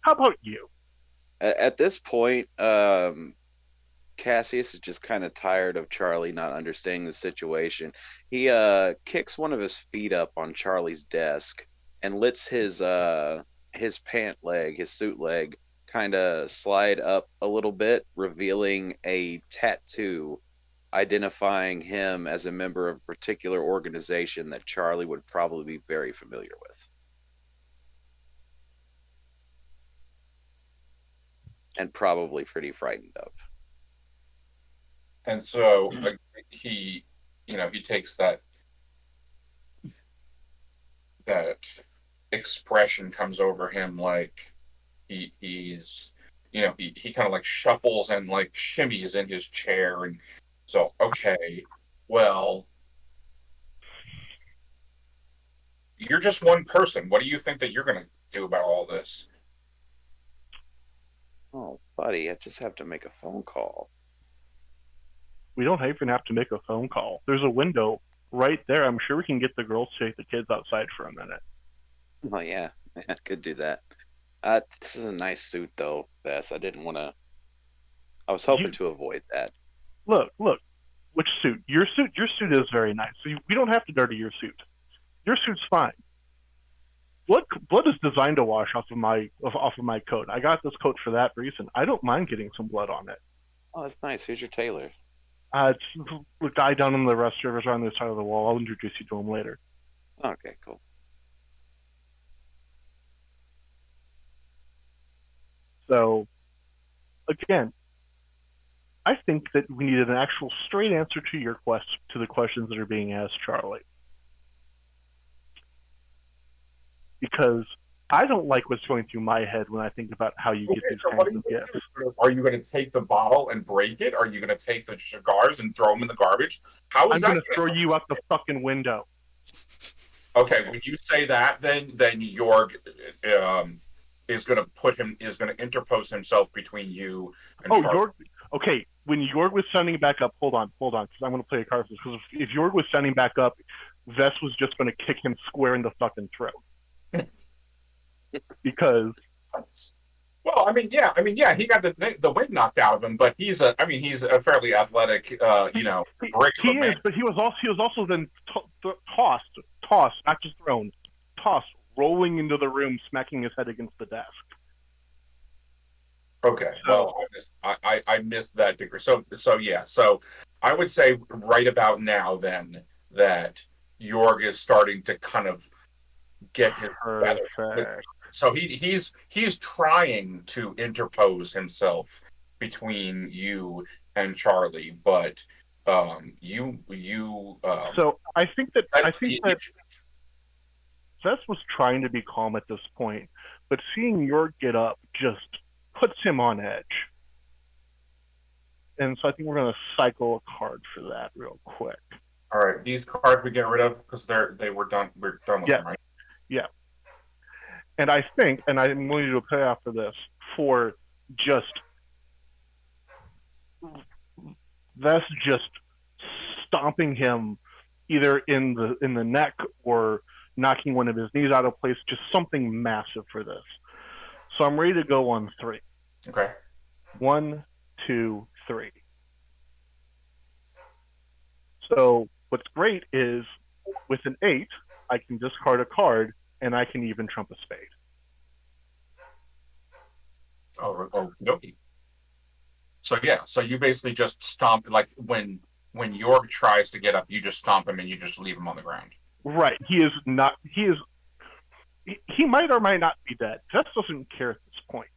How about you? At this point, Cassius is just kind of tired of Charlie not understanding the situation. He kicks one of his feet up on Charlie's desk and lets his pant leg, his suit leg, kind of slide up a little bit, revealing a tattoo identifying him as a member of a particular organization that Charlie would probably be very familiar with. And probably pretty frightened of. And so he takes that expression comes over him, like he's he kind of like shuffles and like shimmies in his chair, and so okay, well, you're just one person. What do you think that you're gonna do about all this? Oh, buddy, I just have to make a phone call. We don't even have to make a phone call. There's a window right there. I'm sure we can get the girls to take the kids outside for a minute. Oh, yeah, I could do that. This is a nice suit, though, Bess. I didn't want to. I was hoping to avoid that. Look. Which suit? Your suit is very nice. So we don't have to dirty your suit. Your suit's fine. Blood is designed to wash off of my coat. I got this coat for that reason. I don't mind getting some blood on it. Oh, that's nice. Who's your tailor? It's the guy down in the rest service on the side of the wall. I'll introduce you to him later. Okay, cool. So, again, I think that we needed an actual straight answer to the questions that are being asked, Charlie. Because I don't like what's going through my head when I think about how you get these kinds of gifts. Are you going to take the bottle and break it? Are you going to take the cigars and throw them in the garbage? How is I'm that going to throw you out the fucking window. Okay, when you say that, then Jorg is going to interpose himself between you and Charlie. Jorg. Okay, when Jorg was standing back up, hold on, because I'm going to play a card for this. Because if Jorg was standing back up, Vess was just going to kick him square in the fucking throat. Because, well, he got the wind knocked out of him, but he's a fairly athletic, brick. He is, but he was also then tossed, not just thrown, tossed, rolling into the room, smacking his head against the desk. Okay, well, I missed that degree. So I would say right about now then that Jorg is starting to kind of get his feather. So he's trying to interpose himself between you and Charlie, but you. So I think that Vess was trying to be calm at this point, but seeing Jorg get up just puts him on edge. And so I think we're going to cycle a card for that real quick. All right, these cards we get rid of because they were done. We're done with them, right? Yeah. And I think, and I'm willing to do a payoff for this, for just Vess just stomping him either in the neck or knocking one of his knees out of place, just something massive for this. So I'm ready to go on 3. Okay. 1, 2, 3. So what's great is with an 8, I can discard a card and I can even trump a spade. Oh, okay. So yeah, so you basically just stomp, like when York tries to get up, you just stomp him and you just leave him on the ground. Right. He is not. He might or might not be dead. Jess doesn't care at this point.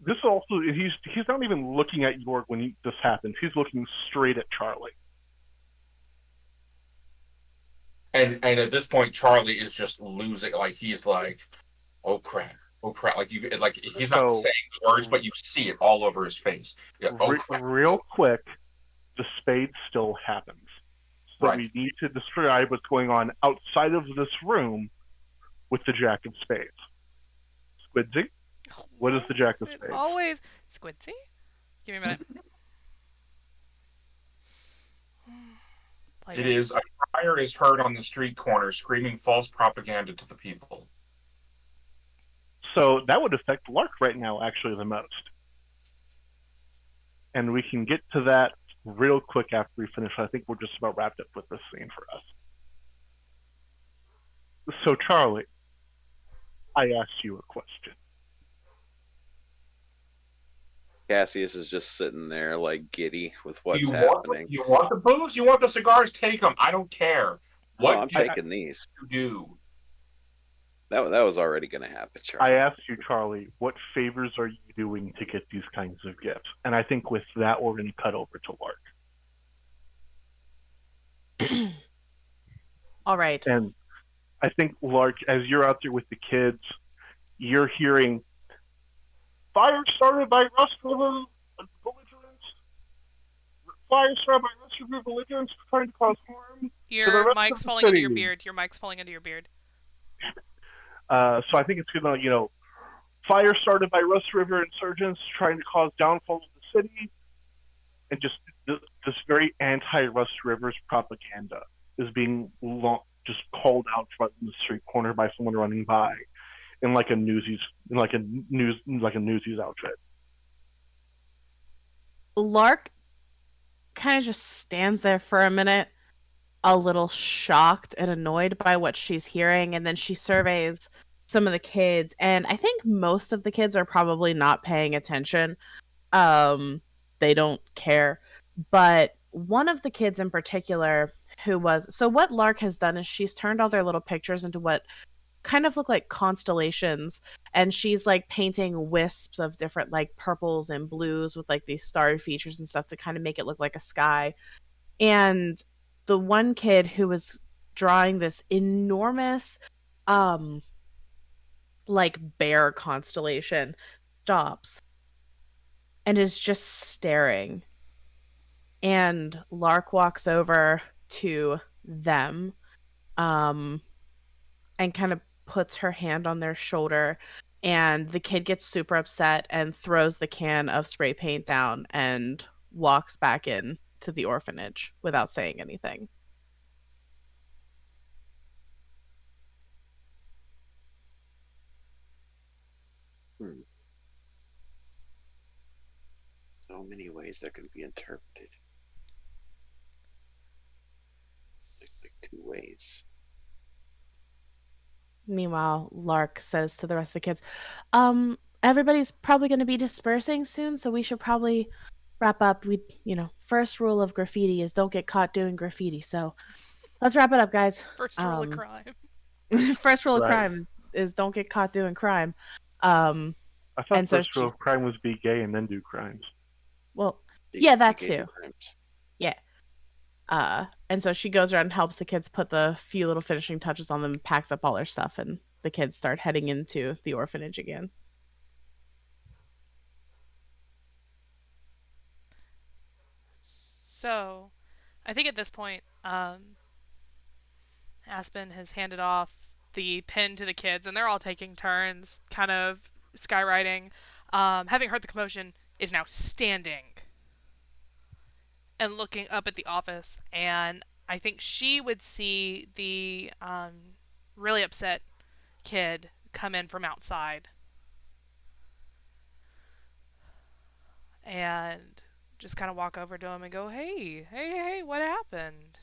This also, he's not even looking at York when this happens. He's looking straight at Charlie. And at this point, Charlie is just losing. Like he's like, oh crap, oh crap. Like he's not So saying the words, but you see it all over his face. Yeah, oh crap. real quick, the spade still happens. So Right. we need to describe what's going on outside of this room with the Jack of Spades. Squidsy, what is the Jack of Spades? Always Squidsy. Give me a minute. It is a crier is heard on the street corner screaming false propaganda to the people. So that would affect Lark right now, actually, the most. And we can get to that real quick after we finish. I think we're just about wrapped up with this scene for us. So, Charlie, I asked you a question. Cassius is just sitting there like giddy with what's You happening. You want the booze? You want the cigars? Take them. I don't care. What I'm taking these. You do? That was already going to happen, Charlie. I asked you, Charlie, what favors are you doing to get these kinds of gifts? And I think with that, we're going to cut over to Lark. All right. And I think, Lark, as you're out there with the kids, you're hearing fire started by Rust River belligerents. Fire started by Rust River belligerents trying to cause harm. Your mic's falling into your beard. Your mic's falling into your beard. So I think it's going to, fire started by Rust River insurgents trying to cause downfall of the city. And just this very anti-Rust River's propaganda is being just called out from the street corner by someone running by in like a newsies outfit. Lark kind of just stands there for a minute, a little shocked and annoyed by what she's hearing, and then she surveys some of the kids, and I think most of the kids are probably not paying attention. They don't care. But one of the kids in particular so what Lark has done is she's turned all their little pictures into what kind of look like constellations, and she's like painting wisps of different like purples and blues with like these starry features and stuff to kind of make it look like a sky. And the one kid who was drawing this enormous like bear constellation stops and is just staring. And Lark walks over to them and kind of puts her hand on their shoulder, and the kid gets super upset and throws the can of spray paint down and walks back in to the orphanage without saying anything. So many ways that can be interpreted. Like 2 ways. Meanwhile, Lark says to the rest of the kids, everybody's probably going to be dispersing soon, so we should probably wrap up. First rule of graffiti is don't get caught doing graffiti, so let's wrap it up, guys. First rule of crime. First rule of crime is don't get caught doing crime. I thought first rule of crime was be gay and then do crimes. Well, yeah, that too. Yeah. And so she goes around and helps the kids put the few little finishing touches on them, packs up all their stuff, and the kids start heading into the orphanage again. So, I think at this point, Aspen has handed off the pen to the kids, and they're all taking turns, kind of skywriting. Having heard the commotion, is now standing and looking up at the office, and I think she would see the really upset kid come in from outside and just kind of walk over to him and go, hey, what happened?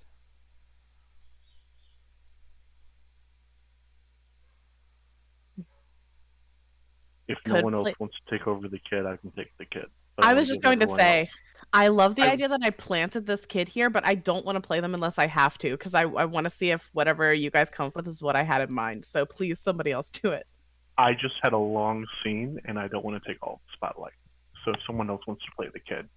If no Could one else play. wants to take over the kid, I can take the kid. But I want was to just give going to everyone else. say, I love the I- idea that I planted this kid here, but I don't want to play them unless I have to, because I want to see if whatever you guys come up with is what I had in mind. So please, somebody else do it. I just had a long scene, and I don't want to take all the spotlight. So if someone else wants to play the kid,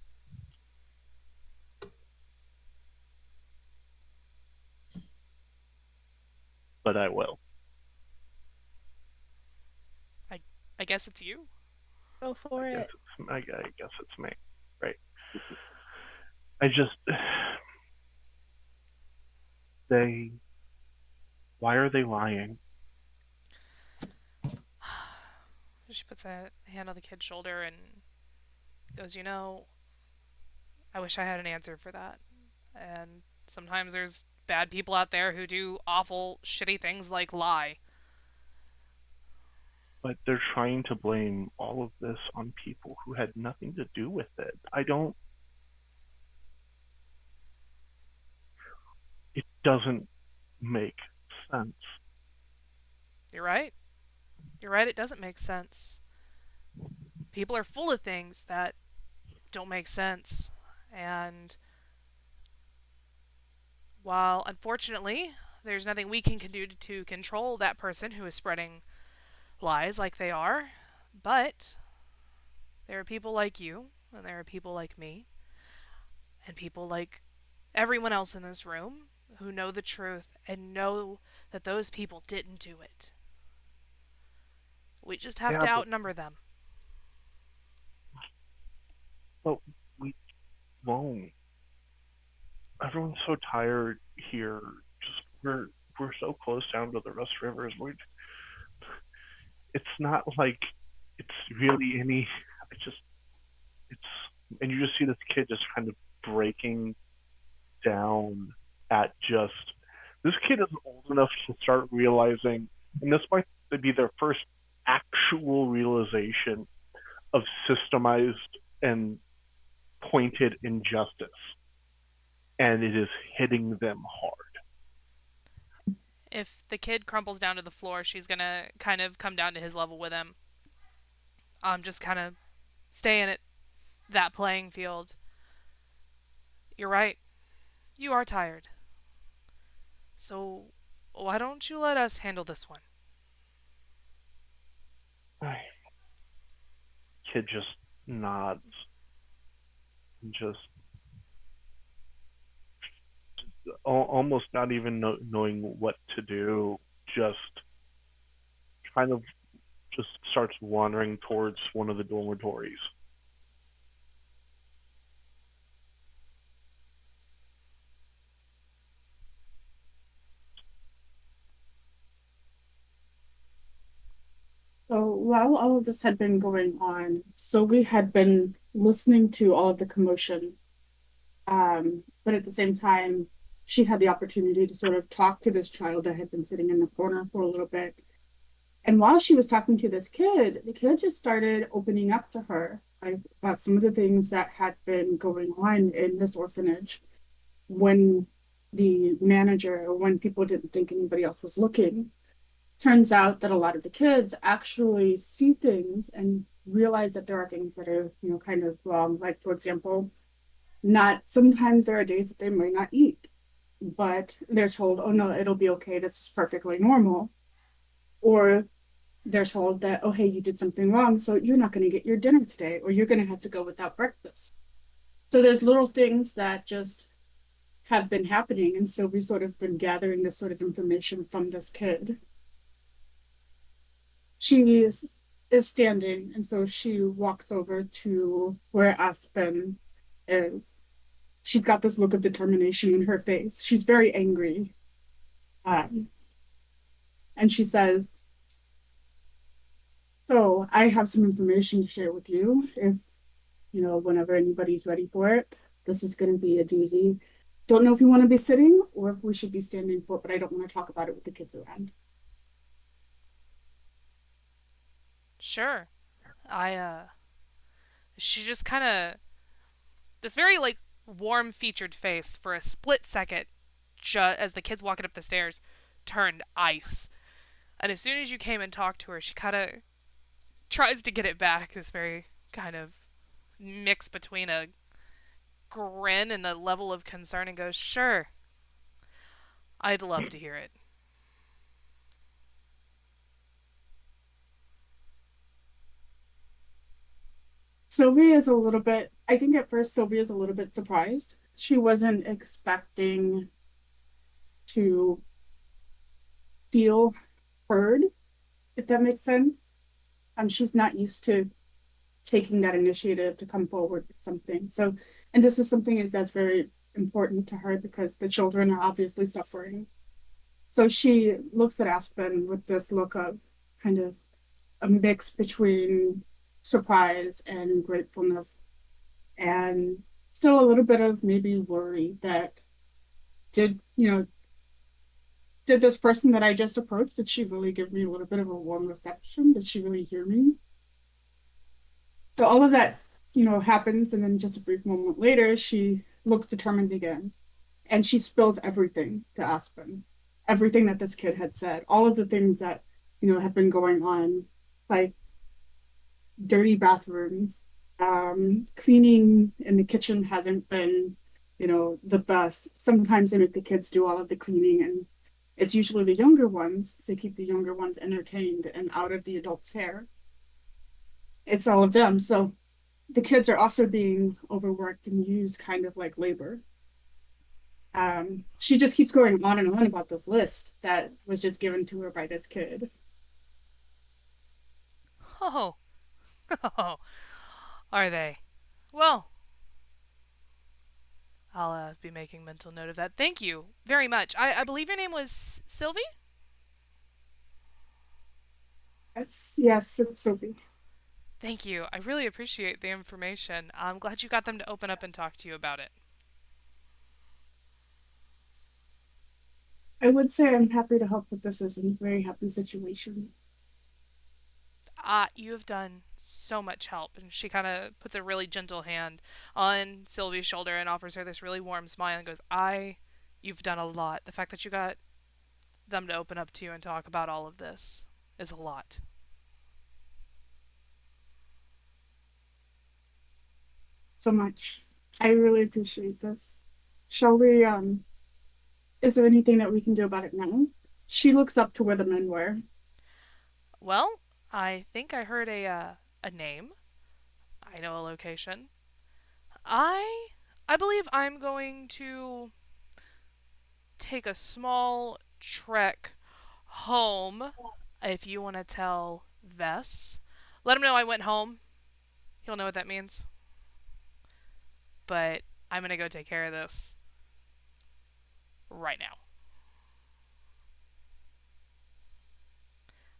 but I will. I guess it's you. Go for it. I guess it's me, right? I just why are they lying? She puts a hand on the kid's shoulder and goes, I wish I had an answer for that. And sometimes there's bad people out there who do awful, shitty things like lie. But they're trying to blame all of this on people who had nothing to do with it. It doesn't make sense. You're right. You're right, it doesn't make sense. People are full of things that don't make sense. And while, unfortunately, there's nothing we can do to control that person who is spreading lies like they are, but there are people like you, and there are people like me, and people like everyone else in this room who know the truth and know that those people didn't do it. We just have to outnumber them. But we won't. Everyone's so tired here. We're so close down to the Rust Rivers. It's not like it's really any. And you just see this kid just kind of breaking down at just. This kid is old enough to start realizing, and this might be their first actual realization of systemized and pointed injustice. And it is hitting them hard. If the kid crumples down to the floor, she's gonna kind of come down to his level with him. Just kind of staying at that playing field. You're right. You are tired. So why don't you let us handle this one? Kid just nods and just almost not even knowing what to do, just kind of just starts wandering towards one of the dormitories. So while all of this had been going on, Sylvie had been listening to all of the commotion. But at the same time, she had the opportunity to sort of talk to this child that had been sitting in the corner for a little bit. And while she was talking to this kid, the kid just started opening up to her about some of the things that had been going on in this orphanage when the manager, or when people didn't think anybody else was looking. Turns out that a lot of the kids actually see things and realize that there are things that are, kind of wrong. Like, for example, sometimes there are days that they might not eat, but they're told, oh no, it'll be okay, this is perfectly normal. Or they're told that, oh hey, you did something wrong, so you're not going to get your dinner today, or you're going to have to go without breakfast. So there's little things that just have been happening, and Sylvie's sort of been gathering this sort of information from this kid. She is standing, and so she walks over to where Aspen is. She's got this look of determination in her face. She's very angry. And she says, so I have some information to share with you. If, whenever anybody's ready for it, this is going to be a doozy. Don't know if you want to be sitting or if we should be standing for it, but I don't want to talk about it with the kids around. Sure. She just kind of, this very, warm-featured face for a split second, as the kids walking up the stairs, turned ice. And as soon as you came and talked to her, she kind of tries to get it back. This very kind of mix between a grin and a level of concern, and goes, "Sure, I'd love to hear it." Sylvie is a little bit, I think at first Sylvie is a little bit surprised. She wasn't expecting to feel heard, if that makes sense. She's not used to taking that initiative to come forward with something. So, and this is something that's very important to her because the children are obviously suffering. So she looks at Aspen with this look of kind of a mix between surprise and gratefulness, and still a little bit of maybe worry that did this person that I just approached, did she really give me a little bit of a warm reception? Did she really hear me? So all of that, happens, and then just a brief moment later, she looks determined again, and she spills everything to Aspen, everything that this kid had said, all of the things that have been going on, like dirty bathrooms, cleaning in the kitchen hasn't been, the best. Sometimes they make the kids do all of the cleaning, and it's usually the younger ones to keep the younger ones entertained and out of the adults' hair. It's all of them. So the kids are also being overworked and used kind of like labor. She just keeps going on and on about this list that was just given to her by this kid. Oh, oh, are they? Well, I'll be making mental note of that. Thank you very much. I believe your name was Sylvie? Yes, it's Sophie. Thank you. I really appreciate the information. I'm glad you got them to open up and talk to you about it. I would say I'm happy to help, but this is a very happy situation. You have done so much help. And she kind of puts a really gentle hand on Sylvie's shoulder and offers her this really warm smile and goes, you've done a lot. The fact that you got them to open up to you and talk about all of this is a lot. So much. I really appreciate this. Shall we, is there anything that we can do about it now? She looks up to where the men were. Well, I think I heard a name. I know a location. I believe I'm going to take a small trek home. If you want to tell Vess, let him know I went home. He'll know what that means. But I'm gonna go take care of this right now.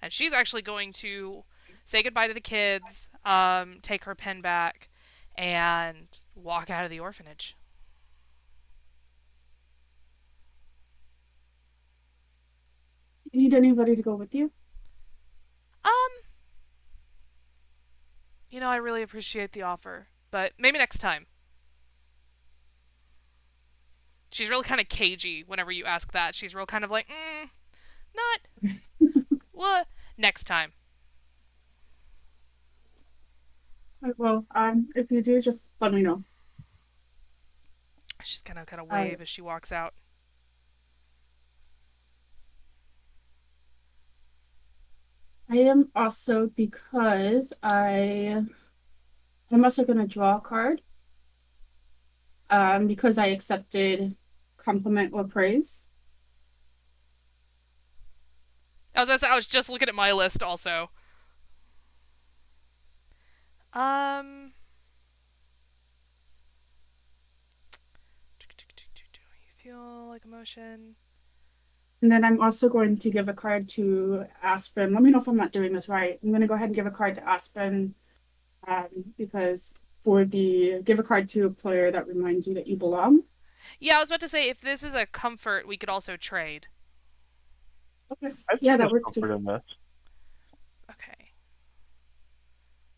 And she's actually going to say goodbye to the kids, take her pen back, and walk out of the orphanage. You need anybody to go with you? Um, I really appreciate the offer, but maybe next time. She's real kind of cagey whenever you ask that. She's real kind of like, not. What? Next time. Well, if you do, just let me know. She's kind of wave as she walks out. I am also, because I'm also going to draw a card. Because I accepted compliment or praise. I was just looking at my list also. You feel like emotion. And then I'm also going to give a card to Aspen. Let me know if I'm not doing this right. I'm going to go ahead and give a card to Aspen, because give a card to a player that reminds you that you belong. Yeah, I was about to say, if this is a comfort, we could also trade. Okay. Yeah, that works too. Okay.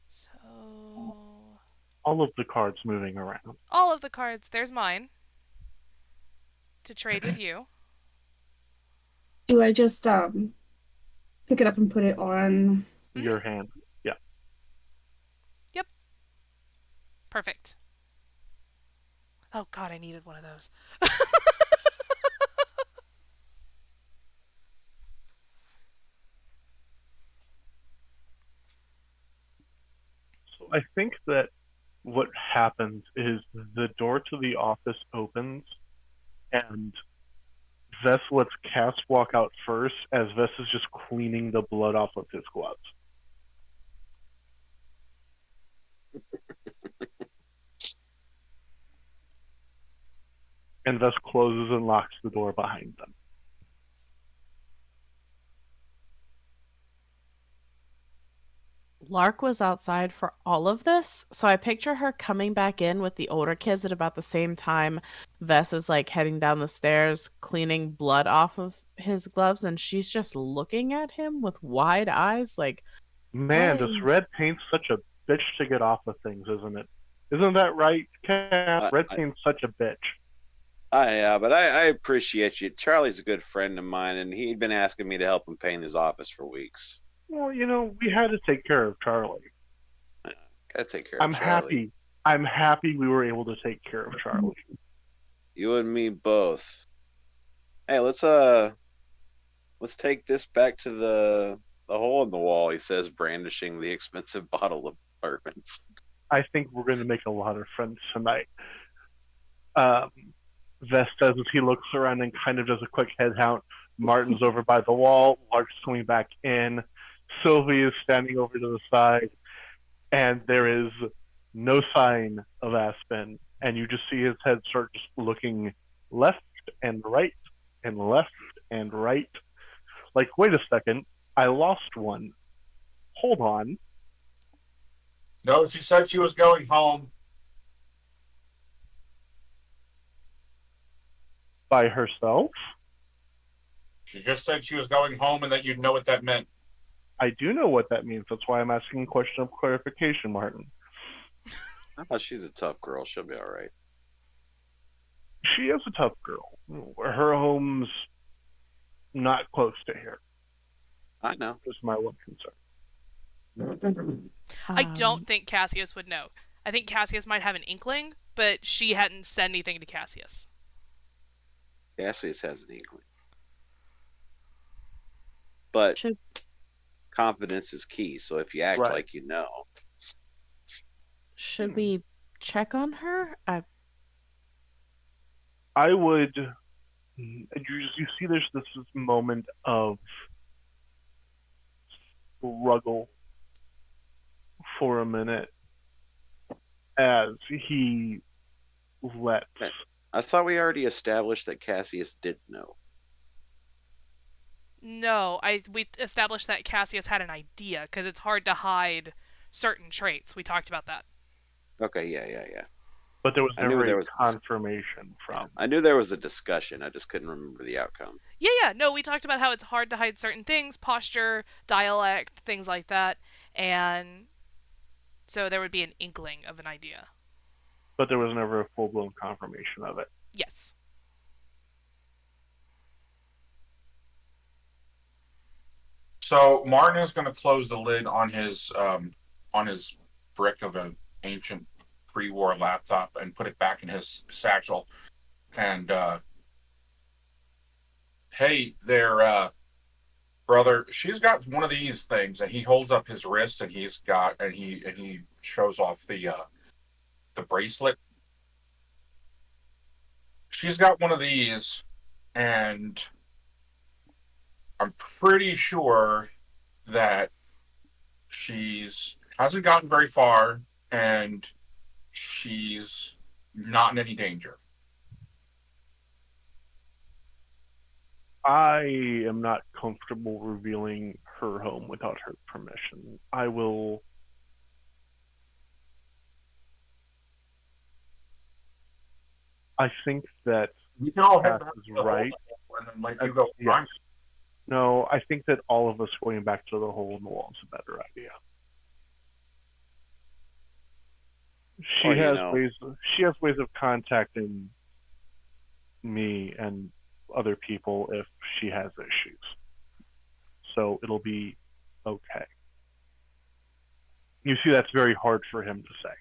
So... all of the cards moving around. All of the cards. There's mine. To trade with you. Do I just pick it up and put it on your hand? Yeah. Perfect. Oh god, I needed one of those. So I think that what happens is the door to the office opens and Vess lets Cass walk out first as Vess is just cleaning the blood off of his gloves. And Vess closes and locks the door behind them. Lark was outside for all of this, so I picture her coming back in with the older kids at about the same time. Vess is like heading down the stairs, cleaning blood off of his gloves, and she's just looking at him with wide eyes, like, Man, what? does red paint such a bitch to get off of things, isn't it? Isn't that right, Cass? Red paint's such a bitch. But I appreciate you. Charlie's a good friend of mine, and he'd been asking me to help him paint his office for weeks. Well, we had to take care of Charlie. Gotta take care of Charlie. I'm happy we were able to take care of Charlie. You and me both. Hey, let's take this back to the hole in the wall, he says, brandishing the expensive bottle of bourbon. I think we're going to make a lot of friends tonight. Vess does as he looks around and kind of does a quick head count. Martin's over by the wall. Lark's coming back in. Sylvie is standing over to the side. And there is no sign of Aspen. And you just see his head start just looking left and right and left and right. Like, wait a second. I lost one. Hold on. No, she said she was going home. By herself? She just said she was going home and that you'd know what that meant. I do know what that means. That's why I'm asking a question of clarification, Martin. Oh, she's a tough girl. She'll be all right. She is a tough girl. Her home's not close to here. I know. That's my one concern. I don't think Cassius would know. I think Cassius might have an inkling, but she hadn't said anything to Cassius. Cassius has an inkling. But confidence is key, so if you act like you know. Should we check on her? I would. You see, there's this moment of struggle for a minute as he lets. I thought we already established that Cassius did know. No, we established that Cassius had an idea, because it's hard to hide certain traits. We talked about that. Okay, yeah. But there was never a confirmation from. I knew there was a discussion. I just couldn't remember the outcome. Yeah. No, we talked about how it's hard to hide certain things, posture, dialect, things like that. And so there would be an inkling of an idea. But there was never a full-blown confirmation of it. Yes. So Martin is going to close the lid on his brick of an ancient pre-war laptop and put it back in his satchel. And hey there, brother, she's got one of these things, and he holds up his wrist, and he shows off the bracelet. She's got one of these, and I'm pretty sure that she's hasn't gotten very far, and she's not in any danger. I am not comfortable revealing her home without her permission. I will. I think that Cass is right. And then you go find it. No, I think that all of us going back to the hole in the wall is a better idea. She has ways of contacting me and other people if she has issues. So it'll be okay. You see, that's very hard for him to say.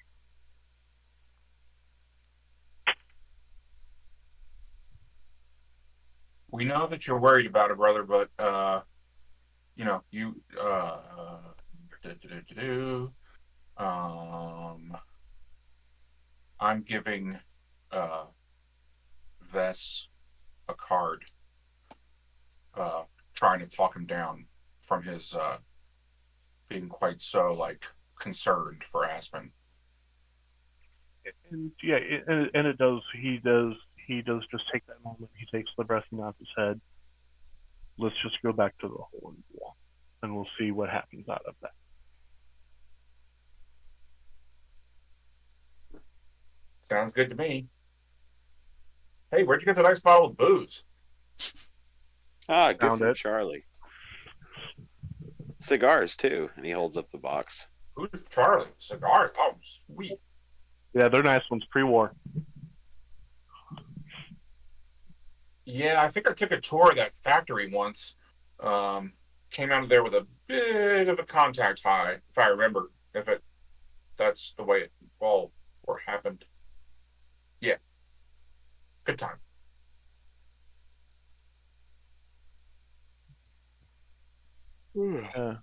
We know that you're worried about it, brother, but you um I'm giving uh Vess a card, uh trying to talk him down from his being quite so like concerned for Aspen. And yeah, and it does. He does just take that moment. He takes the breath off his head. Let's just go back to the hole in the wall, and we'll see what happens out of that. Sounds good to me. Hey, where'd you get the nice bottle of booze? Ah, good Found from it. Charlie. Cigars too, and he holds up the box. Who's Charlie? Cigar? Oh, sweet. Yeah, they're nice ones, pre-war. Yeah, I think I took a tour of that factory once. Came out of there with a bit of a contact high, if I remember. If that's the way it all or happened. Yeah, good time. Uh,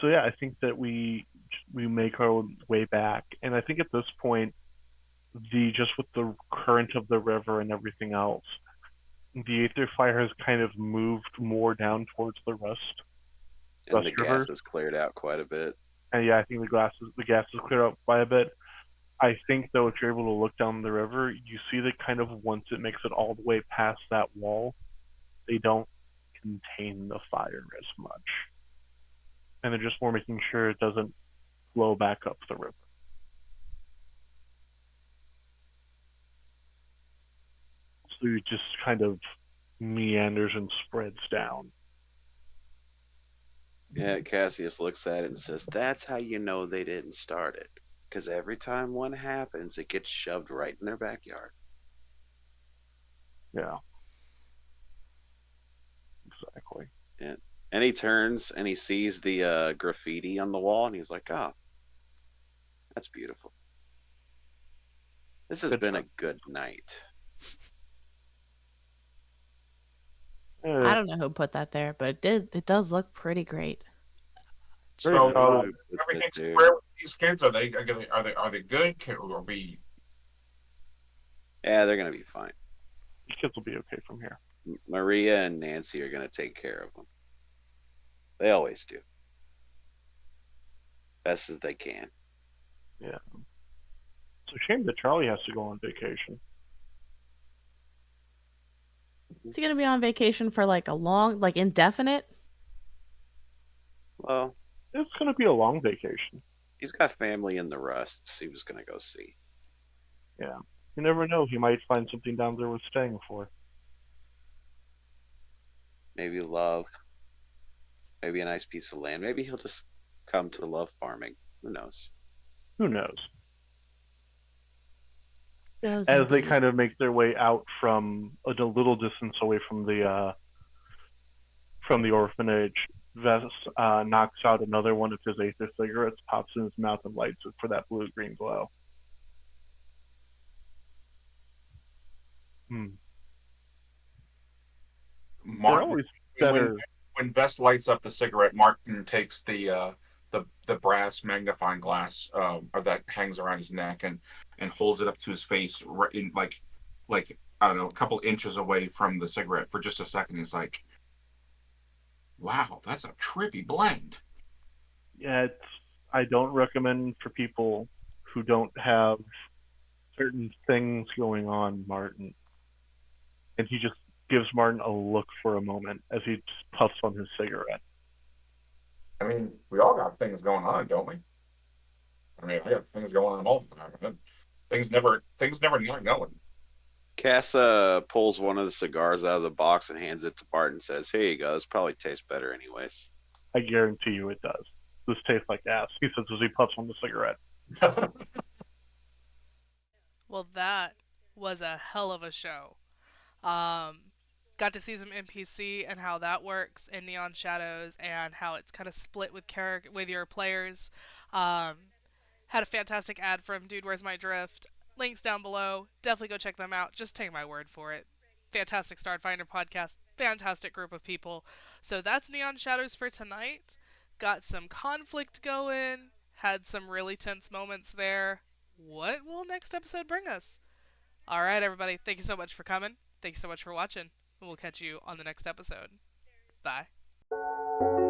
so yeah, I think that we make our way back, and I think at this point, just with the current of the river and everything else, the Aether Fire has kind of moved more down towards the And Rust the River. gas is cleared out quite a bit. And yeah, I think the gas is cleared up by a bit. I think though, if you're able to look down the river, you see that kind of once it makes it all the way past that wall, they don't contain the fire as much, and they're just more making sure it doesn't flow back up the river. So it just kind of meanders and spreads down. Yeah, Cassius looks at it and says, "That's how you know they didn't start it. Because every time one happens, it gets shoved right in their backyard." Yeah. Exactly. Yeah. And he turns and he sees the graffiti on the wall, and he's like, "Oh, that's beautiful. This has Good been job. a good night." I don't know who put that there, but it does look pretty great. Very So solid. everything's square with these kids. Are they good? Or be Yeah, they're gonna be fine. These kids will be okay from here. Maria and Nancy are gonna take care of them. They always do. Best as they can. Yeah. It's a shame that Charlie has to go on vacation. Is he gonna be on vacation for like a long, like indefinite? Well, It's going to be a long vacation. he's got family in the Rusts. He was gonna go see. Yeah. You never know. He might find something down there worth staying for. Maybe love. Maybe a nice piece of land. Maybe he'll just come to love farming. Who knows? Who knows? Those As they indeed. kind of make their way out from a little distance away from the orphanage, Vess knocks out another one of his Aether cigarettes, pops in his mouth, and lights it for that blue-green glow. They're Martin? always better. When Vest lights up the cigarette, Martin takes the brass magnifying glass or that hangs around his neck and holds it up to his face, right in like I don't know, a couple inches away from the cigarette for just a second. He's like, "Wow, that's a trippy blend." Yeah, I don't recommend for people who don't have certain things going on, Martin. And he just gives Martin a look for a moment as he just puffs on his cigarette. I mean, we all got things going on, don't we? I mean, I got things going on all the time. Things never not going. Cass pulls one of the cigars out of the box and hands it to Bart and says, "Here you go. This probably tastes better anyways." I guarantee you it does. This tastes like ass, he says as he puffs on the cigarette. Well, that was a hell of a show. Got to see some NPC and how that works in Neon Shadows and how it's kind of split with your players. Had a fantastic ad from Dude Where's My Drift. Links down below. Definitely go check them out. Just take my word for it. Fantastic Starfinder podcast. Fantastic group of people. So that's Neon Shadows for tonight. Got some conflict going. Had some really tense moments there. What will next episode bring us? Alright, everybody. Thank you so much for coming. Thank you so much for watching. We'll catch you on the next episode. Bye.